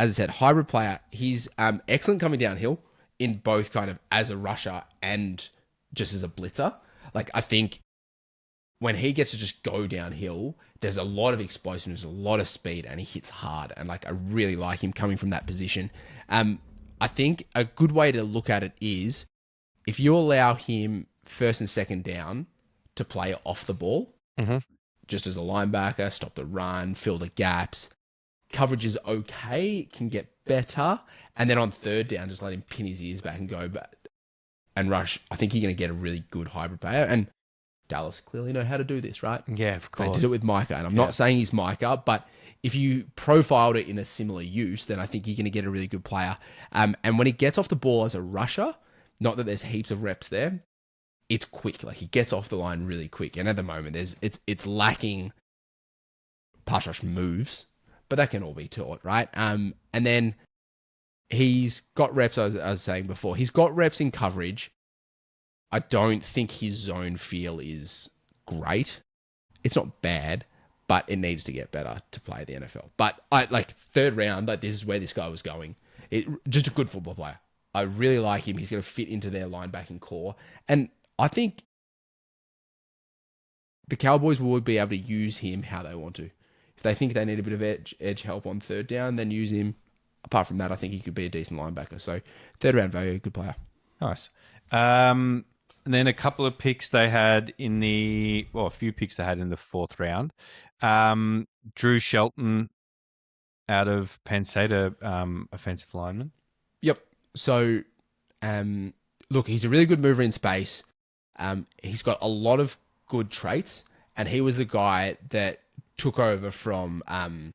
as I said, hybrid player. He's excellent coming downhill in both kind of as a rusher and just as a blitzer. Like, I think when he gets to just go downhill, there's a lot of explosiveness, a lot of speed, and he hits hard. And like, I really like him coming from that position. I think a good way to look at it is if you allow him first and second down to play off the ball, just as a linebacker, stop the run, fill the gaps. Coverage is okay, it can get better. And then on third down, just let him pin his ears back and go back and rush. I think you're going to get a really good hybrid player. And Dallas clearly know how to do this, right? Yeah, of course. They did it with Micah. And I'm not saying he's Micah, but if you profiled it in a similar use, then I think you're going to get a really good player. And when he gets off the ball as a rusher, not that there's heaps of reps there, it's quick. Like, he gets off the line really quick. And at the moment, it's lacking pass rush moves, but that can all be taught, right? And then he's got reps, as I was saying before. He's got reps in coverage. I don't think his zone feel is great. It's not bad, but it needs to get better to play the NFL. But I like third round, like this is where this guy was going. Just a good football player. I really like him. He's going to fit into their linebacking core. And I think the Cowboys will be able to use him how they want to. If they think they need a bit of edge help on third down, then use him. Apart from that, I think he could be a decent linebacker. So third round value, good player. Nice. And then a couple of picks they had a few picks they had in the fourth round. Drew Shelton out of Penn State, offensive lineman. Yep. So, look, he's a really good mover in space. He's got a lot of good traits, and he was the guy that took over from Olu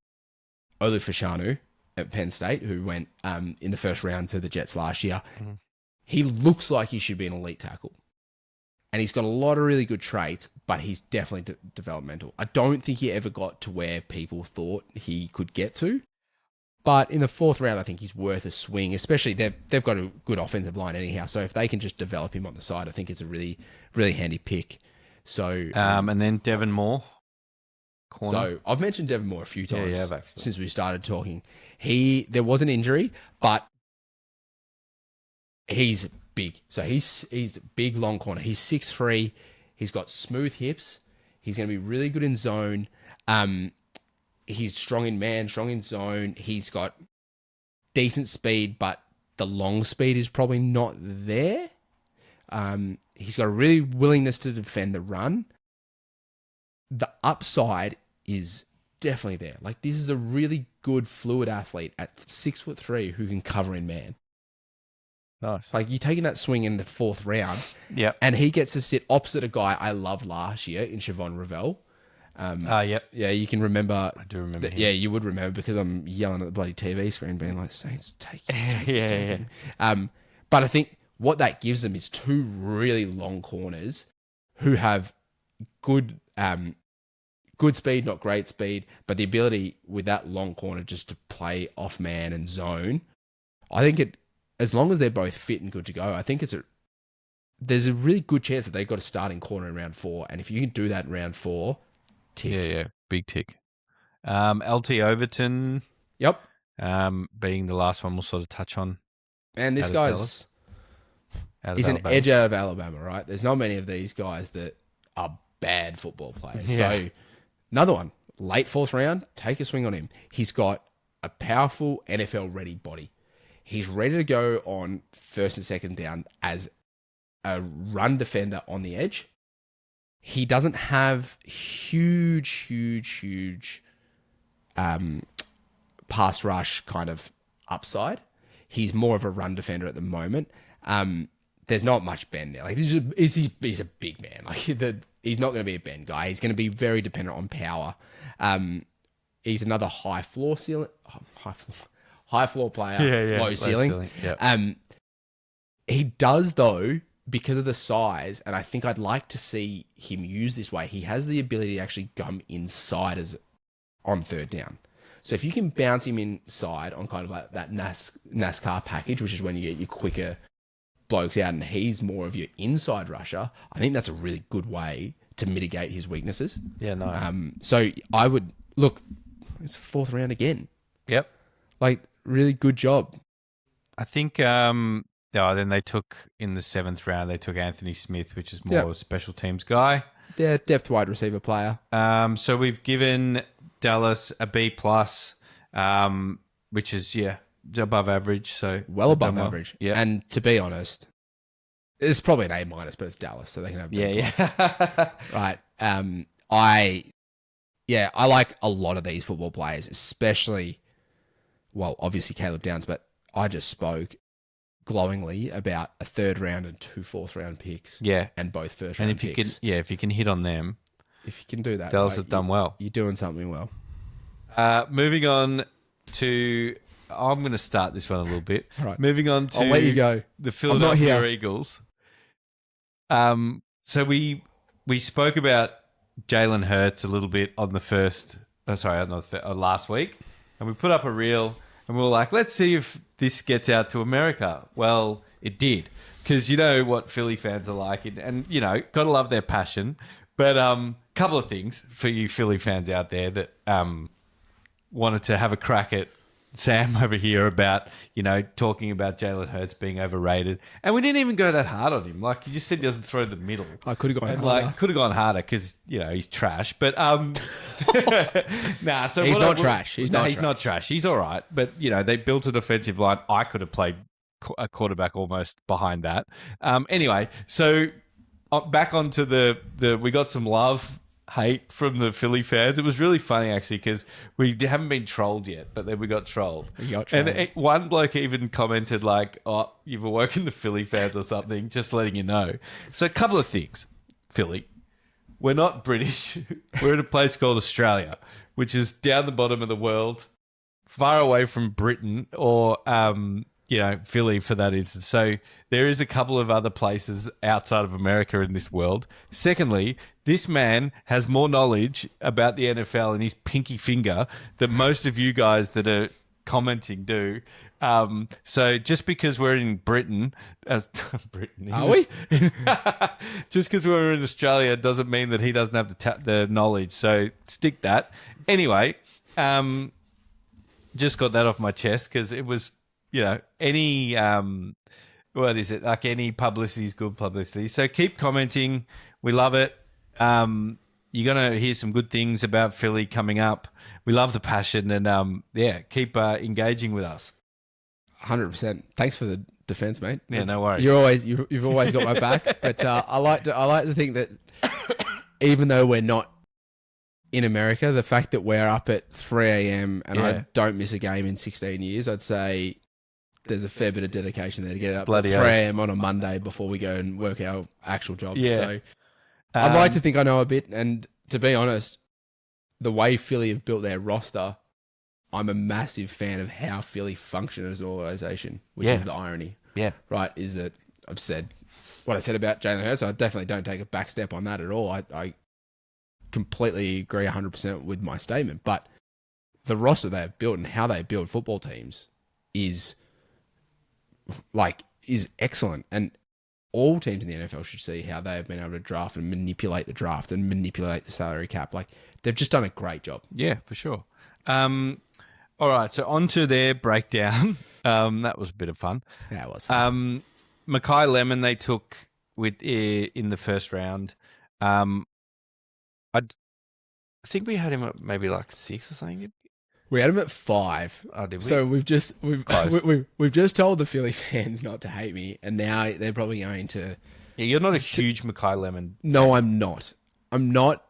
Fashanu at Penn State, who went in the first round to the Jets last year. Mm-hmm. He looks like he should be an elite tackle. And he's got a lot of really good traits, but he's definitely developmental. I don't think he ever got to where people thought he could get to. But in the fourth round, I think he's worth a swing, especially they've got a good offensive line anyhow. So if they can just develop him on the side, I think it's a really, really handy pick. So and then Devin Moore. Corner. So I've mentioned Devin Moore a few times actually, since we started talking. There was an injury, but he's big. So he's big, long corner. He's 6'3". He's got smooth hips. He's going to be really good in zone. He's strong in man, strong in zone. He's got decent speed, but the long speed is probably not there. He's got a really willingness to defend the run. The upside is definitely there. Like, this is a really good fluid athlete at 6'3" who can cover in man. Nice. Like, you're taking that swing in the fourth round. Yep. And he gets to sit opposite a guy I loved last year in Siobhan Revell. Yep. Yeah, you can remember. I do remember him. Yeah, you would remember because I'm yelling at the bloody TV screen being like, Saints, take him. Yeah. But I think what that gives them is two really long corners who have good speed, not great speed, but the ability with that long corner just to play off man and zone. I think as long as they're both fit and good to go, I think there's a really good chance that they got a starting corner in round 4. And if you can do that in round 4, tick. Yeah, big tick. LT Overton. Yep. Being the last one we'll sort of touch on. And this guy's he's an edge out of Alabama, right? There's not many of these guys that are bad football players. Yeah. So another one, late fourth round, take a swing on him. He's got a powerful NFL-ready body. He's ready to go on first and second down as a run defender on the edge. He doesn't have huge pass rush kind of upside. He's more of a run defender at the moment. There's not much bend there. Like, he's a big man. Like, he's not going to be a bend guy. He's going to be very dependent on power. He's another high floor player, low ceiling. Yep. He does, though, because of the size, and I think I'd like to see him use this way. He has the ability to actually come inside on third down. So if you can bounce him inside on kind of like that NASCAR package, which is when you get your quicker blokes out and he's more of your inside rusher, I think that's a really good way to mitigate his weaknesses. Yeah, nice. So I would look, it's fourth round again. Yep. Like, really good job. I think then they took in the 7th round, they took Anthony Smith, which is more a special teams guy. Yeah, depth wide receiver player. So we've given Dallas a B+, which is, above average. So well above average. Yeah. And to be honest, it's probably an A-, but it's Dallas, so they can have B+. Right. I like a lot of these football players, especially, well, obviously Caleb Downs, but I just spoke glowingly about a 3rd round and 2 4th round picks. Yeah. And both first round picks. If you can hit on them. If you can do that. Dallas have done well. You're doing something well. Moving on to, I'm going to start this one a little bit. All right. Moving on to I'll let you go. The Philadelphia Eagles. So we spoke about Jalen Hurts a little bit on last week, and we put up a reel, and we were like, let's see if this gets out to America. Well, it did, because you know what Philly fans are like, and you know, gotta love their passion. But couple of things for you Philly fans out there that wanted to have a crack at Sam over here about, talking about Jalen Hurts being overrated. And we didn't even go that hard on him. Like, you just said he doesn't throw the middle. I could have gone harder. Like, could have gone harder because, he's trash. But, nah. So he's not trash. He's not trash. He's all right. But, they built an offensive line. I could have played a quarterback almost behind that. Anyway, so back onto we got some love, hate from the Philly fans. It was really funny actually because we haven't been trolled yet, but then we got trolled. And one bloke even commented like, "Oh, you've awoken the Philly fans or something." Just letting you know. So a couple of things, Philly. We're not British. We're in a place called Australia, which is down the bottom of the world, far away from Britain or Philly for that instance. So there is a couple of other places outside of America in this world. Secondly, this man has more knowledge about the NFL in his pinky finger than most of you guys that are commenting do. So just because we're in Britain, are we? Just because we're in Australia doesn't mean that he doesn't have the knowledge. So stick that. Anyway, just got that off my chest because it was, any, what is it? Like any publicity is good publicity. So keep commenting. We love it. You're going to hear some good things about Philly coming up. We love the passion and, keep engaging with us. 100%. Thanks for the defense, mate. Yeah, no worries. You've always got my back. But I like to think that even though we're not in America, the fact that we're up at 3 a.m. and I don't miss a game in 16 years, I'd say there's a fair bit of dedication there to get up at 3 a.m. on a Monday before we go and work our actual jobs. Yeah. So I'd like to think I know a bit. And to be honest, the way Philly have built their roster, I'm a massive fan of how Philly function as an organization, which is the irony. Yeah. Right, is that I've said what I said about Jalen Hurts. I definitely don't take a back step on that at all. I completely agree 100% with my statement. But the roster they have built and how they build football teams is excellent. And all teams in the NFL should see how they have been able to draft and manipulate the draft and manipulate the salary cap. Like, they've just done a great job. Yeah, for sure. All right, so on to their breakdown. That was a bit of fun. Yeah, it was fun. Makai Lemon they took in the first round. I think we had him at maybe like 6 or something. We had him at 5. Oh, did we? So we've just told the Philly fans not to hate me, and now they're probably going to. Yeah, you're not a huge Makai Lemon. No, I'm not. I'm not.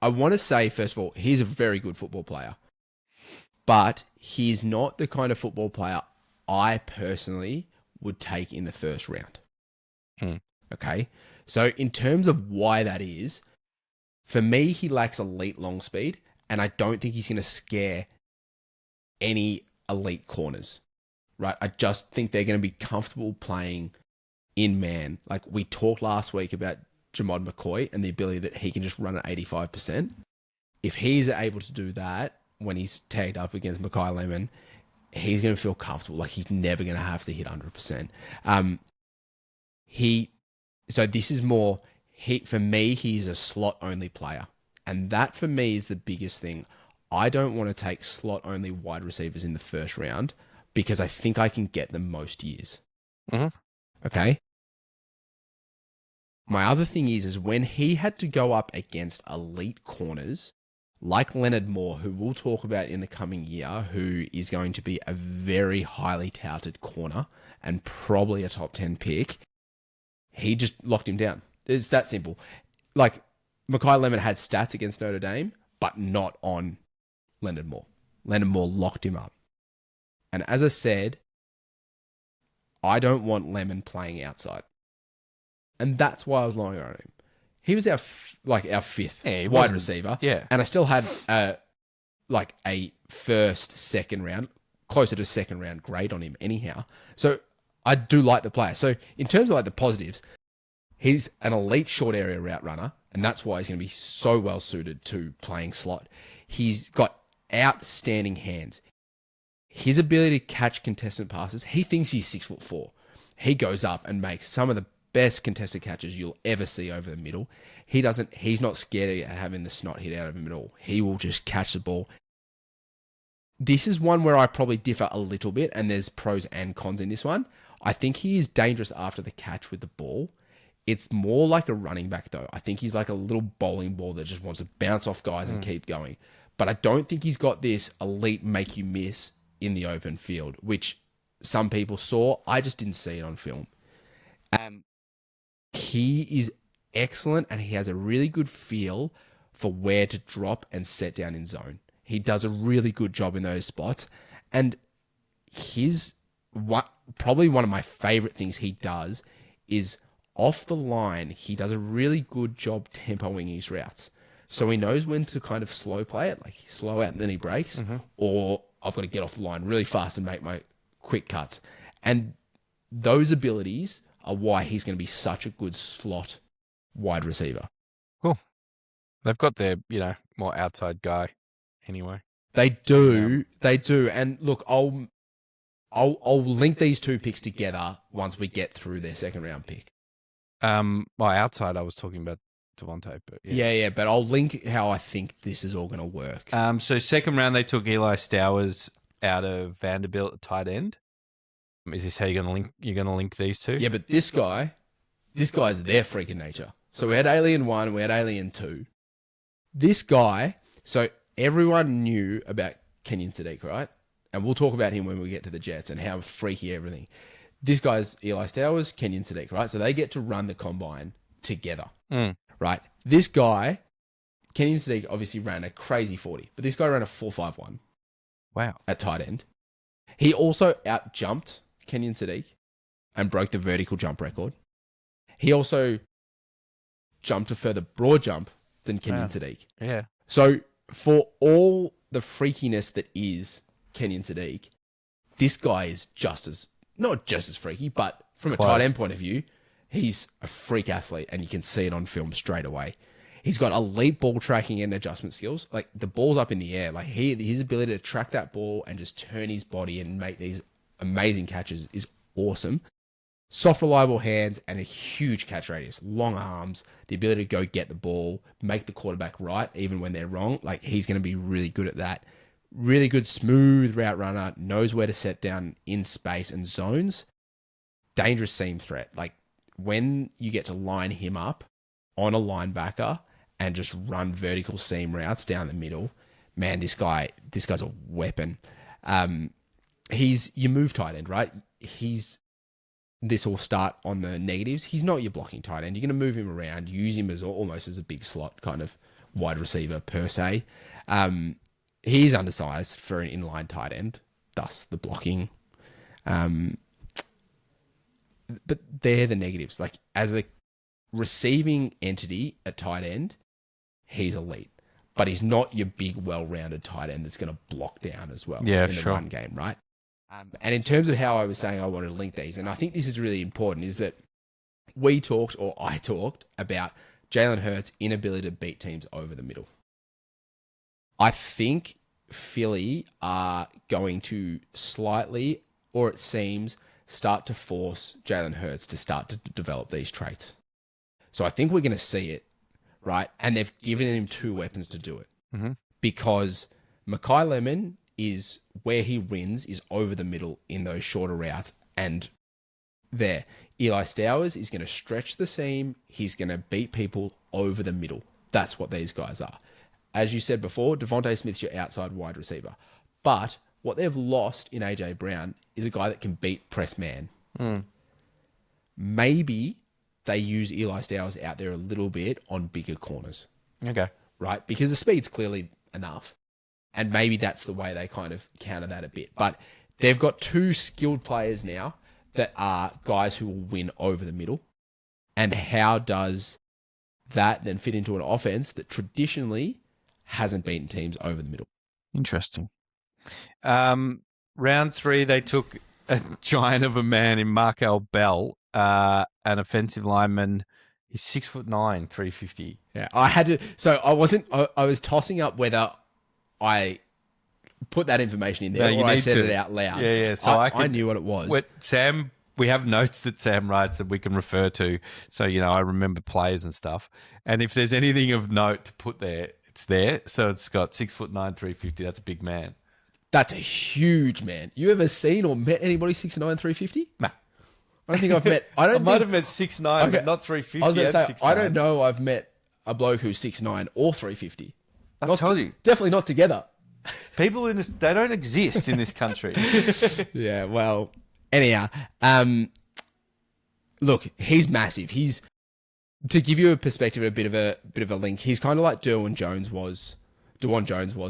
I want to say, first of all, he's a very good football player, but he's not the kind of football player I personally would take in the first round. Okay? So in terms of why that is, for me, he lacks elite long speed, and I don't think he's going to scare any elite corners, right? I just think they're going to be comfortable playing in man. Like we talked last week about Jamod McCoy and the ability that he can just run at 85%. If he's able to do that when he's tagged up against Makai Lemon, he's going to feel comfortable. Like he's never going to have to hit 100%. So this is more, for me, he's a slot-only player. And that, for me, is the biggest thing. I don't want to take slot-only wide receivers in the first round because I think I can get them most years. Mm-hmm. Okay? My other thing is when he had to go up against elite corners, like Leonard Moore, who we'll talk about in the coming year, who is going to be a very highly touted corner and probably a top 10 pick, he just locked him down. It's that simple. Like, Makai Lemon had stats against Notre Dame, but not on Leonard Moore. Leonard Moore locked him up. And as I said, I don't want Lemon playing outside. And that's why I was lying on him. He was our fifth wide receiver. Yeah. And I still had a first, second round, closer to second round grade on him anyhow. So I do like the player. So in terms of like the positives, he's an elite short area route runner, and that's why he's going to be so well suited to playing slot. He's got outstanding hands. His ability to catch contested passes, he thinks he's 6'4". He goes up and makes some of the best contested catches you'll ever see over the middle. He's not scared of having the snot hit out of him at all. He will just catch the ball. This is one where I probably differ a little bit, and there's pros and cons in this one. I think he is dangerous after the catch with the ball. It's more like a running back, though. I think he's like a little bowling ball that just wants to bounce off guys and keep going. But I don't think he's got this elite make you miss in the open field, which some people saw. I just didn't see it on film. He is excellent, and he has a really good feel for where to drop and set down in zone. He does a really good job in those spots. And probably one of my favorite things he does is off the line, he does a really good job tempoing his routes. So he knows when to kind of slow play it, like slow out and then he breaks, or I've got to get off the line really fast and make my quick cuts. And those abilities are why he's going to be such a good slot wide receiver. Cool. They've got their, more outside guy anyway. They do. They do. And look, I'll link these two picks together once we get through their second round pick. Outside I was talking about Devontae, but yeah, but I'll link how I think this is all going to work. So second round they took Eli Stowers out of Vanderbilt at tight end. Is this how you're going to link these two? Yeah, but this guy's their freaking nature. So we had Alien 1, we had Alien 2. This guy, so everyone knew about Kenyon Sadiq, right? And we'll talk about him when we get to the Jets and how freaky everything. This guy's Eli Stowers, Kenyon Sadiq, right? So they get to run the combine together, right? This guy, Kenyon Sadiq, obviously ran a crazy 40, but this guy ran a 4.51. Wow. At tight end. He also out-jumped Kenyon Sadiq and broke the vertical jump record. He also jumped a further broad jump than Kenyon Sadiq. Yeah. So for all the freakiness that is Kenyon Sadiq, this guy is not just as freaky, but from a tight end point of view, he's a freak athlete, and you can see it on film straight away. He's got elite ball tracking and adjustment skills. Like, the ball's up in the air. Like, his ability to track that ball and just turn his body and make these amazing catches is awesome. Soft, reliable hands and a huge catch radius. Long arms, the ability to go get the ball, make the quarterback right, even when they're wrong. Like, he's going to be really good at that. Really good, smooth route runner, knows where to set down in space and zones. Dangerous seam threat. Like, when you get to line him up on a linebacker and just run vertical seam routes down the middle, man, this guy's a weapon. He's your move tight end, right? This will start on the negatives. He's not your blocking tight end. You're going to move him around, use him as almost as a big slot kind of wide receiver per se. He's undersized for an inline tight end, thus the blocking. But they're the negatives. Like, as a receiving entity at tight end, he's elite. But he's not your big, well-rounded tight end that's going to block down as well in the run game, right? And in terms of how I was saying I wanted to link these, and I think this is really important, is that I talked about Jalen Hurts' inability to beat teams over the middle. I think Philly are going to slightly, or it seems, start to force Jalen Hurts to start to develop these traits. So I think we're going to see it, right? And they've given him two weapons to do it. Mm-hmm. Because Mekhi Lemon is where he wins is over the middle in those shorter routes. And there, Eli Stowers is going to stretch the seam. He's going to beat people over the middle. That's what these guys are. As you said before, Devontae Smith's your outside wide receiver. But what they've lost in A.J. Brown is a guy that can beat press man. Maybe they use Eli Stowers out there a little bit on bigger corners. Okay. Right? Because the speed's clearly enough. And maybe that's the way they kind of counter that a bit. But they've got two skilled players now that are guys who will win over the middle. And how does that then fit into an offense that traditionally hasn't beaten teams over the middle? Interesting. Round 3, they took a giant of a man in Markel Bell, an offensive lineman. He's 6'9", 350. Yeah, I had to. So I was tossing up whether I put that information in there or I said it out loud. Yeah. So I knew what it was. Sam we have notes that Sam writes that we can refer to. So, I remember players and stuff. And if there's anything of note to put there, it's there. So it's got 6'9", 350. That's a big man. That's a huge man. You ever seen or met anybody 6'9", 350? Nah. I don't think I've met. I might have met 6'9", but not 350. I was going to say, 6'9". I don't know I've met a bloke who's 6'9" or 350. I told you. Definitely not together. People in this, they don't exist in this country. Yeah, well, anyhow, look, he's massive. He's, to give you a perspective, a bit of a link. He's kind of like Derwin Jones was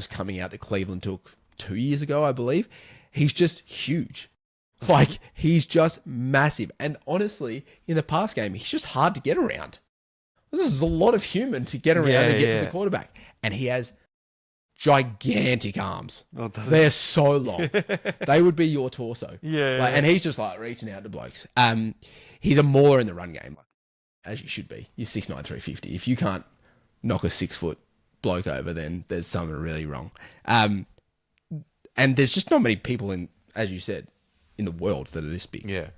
coming out that Cleveland took 2 years ago, I believe. He's just huge. Like, he's just massive. And honestly, in the pass game, he's just hard to get around. This is a lot of human to get around and get to the quarterback. And he has gigantic arms. They're so long. They would be your torso. Yeah. And he's just like reaching out to blokes. He's a mauler in the run game, as you should be. You're 6'9", 350. If you can't knock a 6 foot bloke over, then there's something really wrong. And there's just not many people in, as you said, in the world that are this big. Yeah.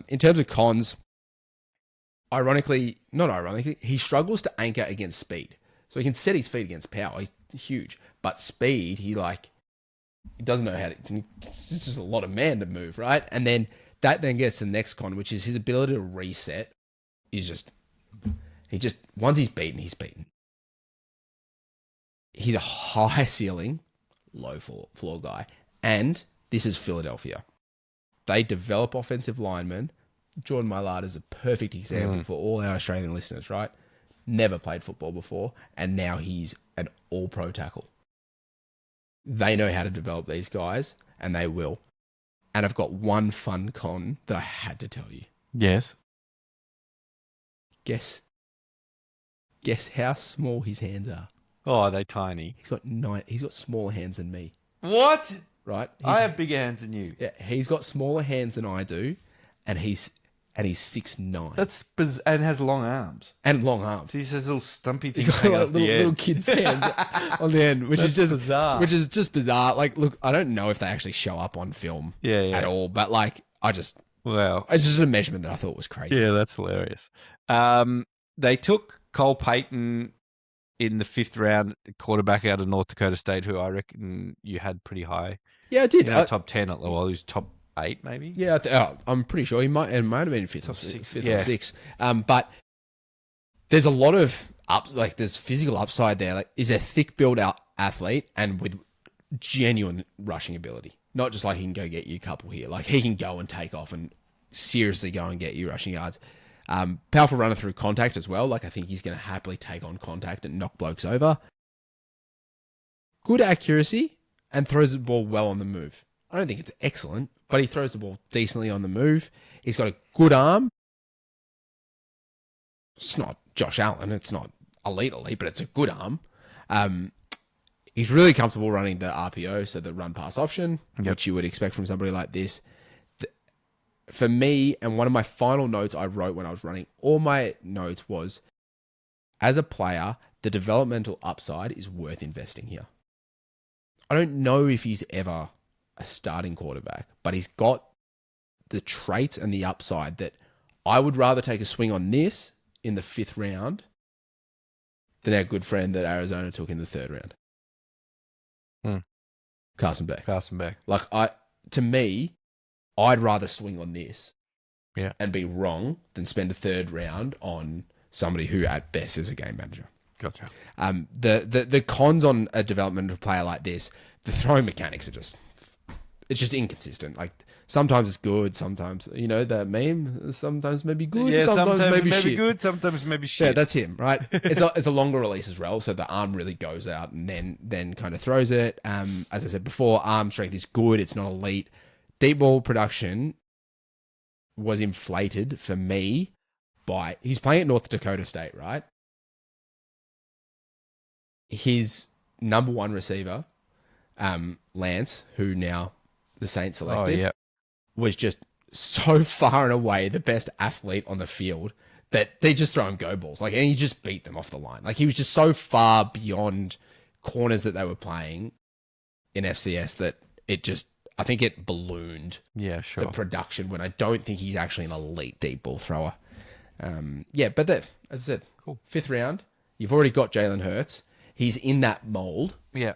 In terms of cons, not ironically, he struggles to anchor against speed. So he can set his feet against power. He's huge. But speed, he doesn't know how to, it's just a lot of man to move, right? And then that then gets to the next con, which is his ability to reset is once he's beaten, he's beaten. He's a high ceiling, low floor guy. And this is Philadelphia. They develop offensive linemen. Jordan Maillard is a perfect example for all our Australian listeners, right? Never played football before, and now he's an all-pro tackle. They know how to develop these guys, and they will. And I've got one fun con that I had to tell you. Yes. Guess how small his hands are. Oh, are they tiny? He's got smaller hands than me. What? Right? I have bigger hands than you. Yeah, he's got smaller hands than I do, and he's 6'9". That's and has long arms. And long arms. He has little stumpy things. He's got like little kids' hands on the end, which is just bizarre. Which is just bizarre. Like, look, I don't know if they actually show up on film at all, but like, it's just a measurement that I thought was crazy. Yeah, that's hilarious. They took Cole Payton in the 5th round, quarterback out of North Dakota State, who I reckon you had pretty high. Yeah, I did. Top 10 at well, he was top 8 maybe. Yeah, I'm pretty sure it might have been 5th or 6th. But there's a lot of there's physical upside there. Like, is a thick build out athlete and with genuine rushing ability. Not just like he can go get you a couple here. Like, he can go and take off and seriously go and get you rushing yards. Powerful runner through contact as well. Like, I think he's going to happily take on contact and knock blokes over. Good accuracy and throws the ball well on the move. I don't think it's excellent, but he throws the ball decently on the move. He's got a good arm. It's not Josh Allen. It's not elite, but it's a good arm. He's really comfortable running the RPO, so the run-pass option, which you would expect from somebody like this. For me, and one of my final notes I wrote when I was running all my notes was, as a player, the developmental upside is worth investing here. I don't know if he's ever a starting quarterback, but he's got the traits and the upside that I would rather take a swing on this in the 5th round than our good friend that Arizona took in the 3rd round. Carson Beck. Like, to me, I'd rather swing on this and be wrong than spend a 3rd round on somebody who at best is a game manager. Gotcha. The cons on a developmental player like this, the throwing mechanics are it's just inconsistent. Like, sometimes it's good, sometimes, the meme, sometimes maybe good, sometimes maybe shit. Good, sometimes maybe shit. Yeah, that's him, right? It's a longer release as well, so the arm really goes out and then kind of throws it. As I said before, arm strength is good, it's not elite. Deep ball production was inflated for me by, he's playing at North Dakota State, right? His number 1 receiver, Lance, who now the Saints selected, was just so far and away the best athlete on the field that they just throw him go balls. Like, and he just beat them off the line. Like, he was just so far beyond corners that they were playing in FCS that I think it ballooned Yeah, the sure. production when I don't think he's actually an elite deep ball thrower. But that, as I said, Cool. 5th round, you've already got Jalen Hurts. He's in that mold. Yeah.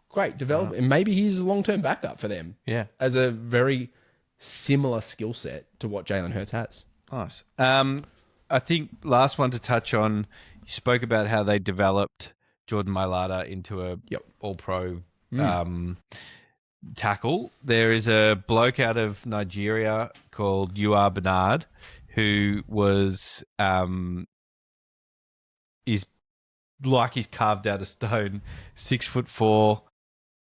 Great, develop, and maybe he's a long-term backup for them. Yeah. As a very similar skill set to what Jalen Hurts has. Nice. I think last one to touch on, you spoke about how they developed Jordan Mailata into a all-pro tackle. There is a bloke out of Nigeria called UR Bernard who was is like he's carved out of stone, 6'4",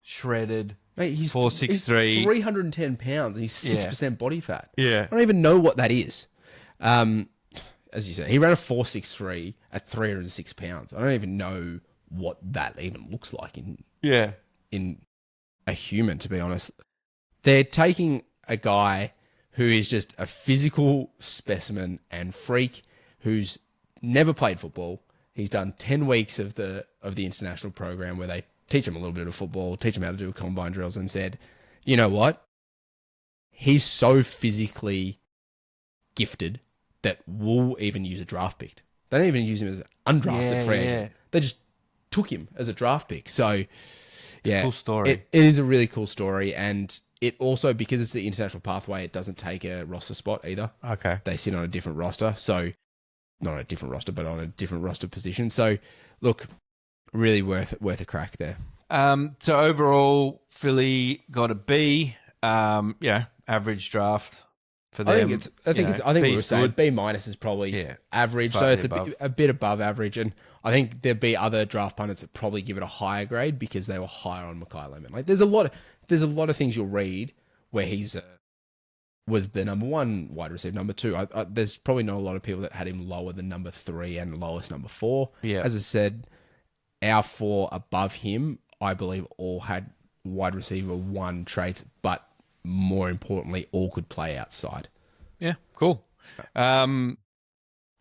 shredded. Mate, he's 4'6", 310 pounds and he's 6% body fat. Yeah. I don't even know what that is. As you said, he ran a 4'6" at 306 pounds. I don't even know what that even looks like in a human, to be honest. They're taking a guy who is just a physical specimen and freak who's never played football. He's done 10 weeks of the international program where they teach him a little bit of football, teach him how to do combine drills, and said, you know what? He's so physically gifted that we'll even use a draft pick. They don't even use him as an undrafted free agent. They just took him as a draft pick. So, yeah. Cool story. It is a really cool story. And it also, because it's the international pathway, it doesn't take a roster spot either. Okay. They sit on a different roster. So, not on a different roster, but on a different roster position. So, look, really worth a crack there. So overall, Philly got a B. Average draft for them. I think we were saying B minus is probably average, so it's a bit above average. And I think there'd be other draft pundits that probably give it a higher grade because they were higher on Mekhi Lemon. Like there's a lot of things you'll read where he's was the number 1 wide receiver, number 2. There's probably not a lot of people that had him lower than number 3 and lowest number 4. Yeah, as I said, our 4 above him, I believe, all had wide receiver 1 traits, but more importantly, all could play outside. Yeah, cool. I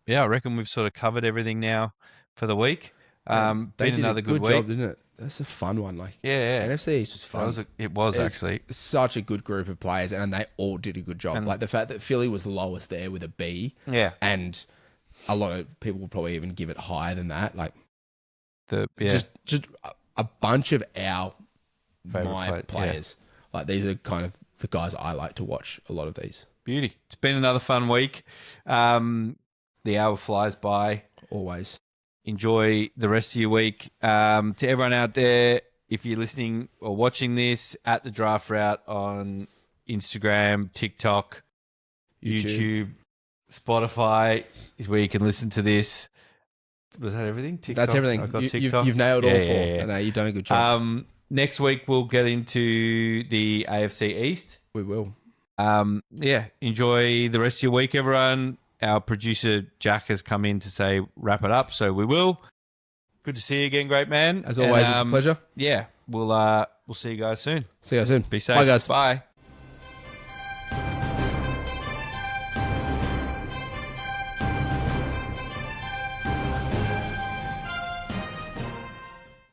reckon we've sort of covered everything now for the week. Been another good week, job, didn't it? That's a fun one. NFC East was fun. It was actually such a good group of players, and they all did a good job. Like the fact that Philly was lowest there with a B, and a lot of people will probably even give it higher than that. Like just a bunch of our players. Like these are kind of the guys I like to watch. A lot of these. Beauty. It's been another fun week. The hour flies by. Always. Enjoy the rest of your week. To everyone out there, if you're listening or watching this, at the Draft Route on Instagram, TikTok, YouTube, Spotify is where you can listen to this. Was that everything? TikTok? That's everything. I got TikTok. You've nailed all 4. Yeah. No, you've done a good job. Next week, we'll get into the AFC East. We will. Enjoy the rest of your week, everyone. Our producer, Jack, has come in to say wrap it up, so we will. Good to see you again, great man. As always, it's a pleasure. Yeah, we'll see you guys soon. See you guys soon. Be safe. Bye, guys. Bye.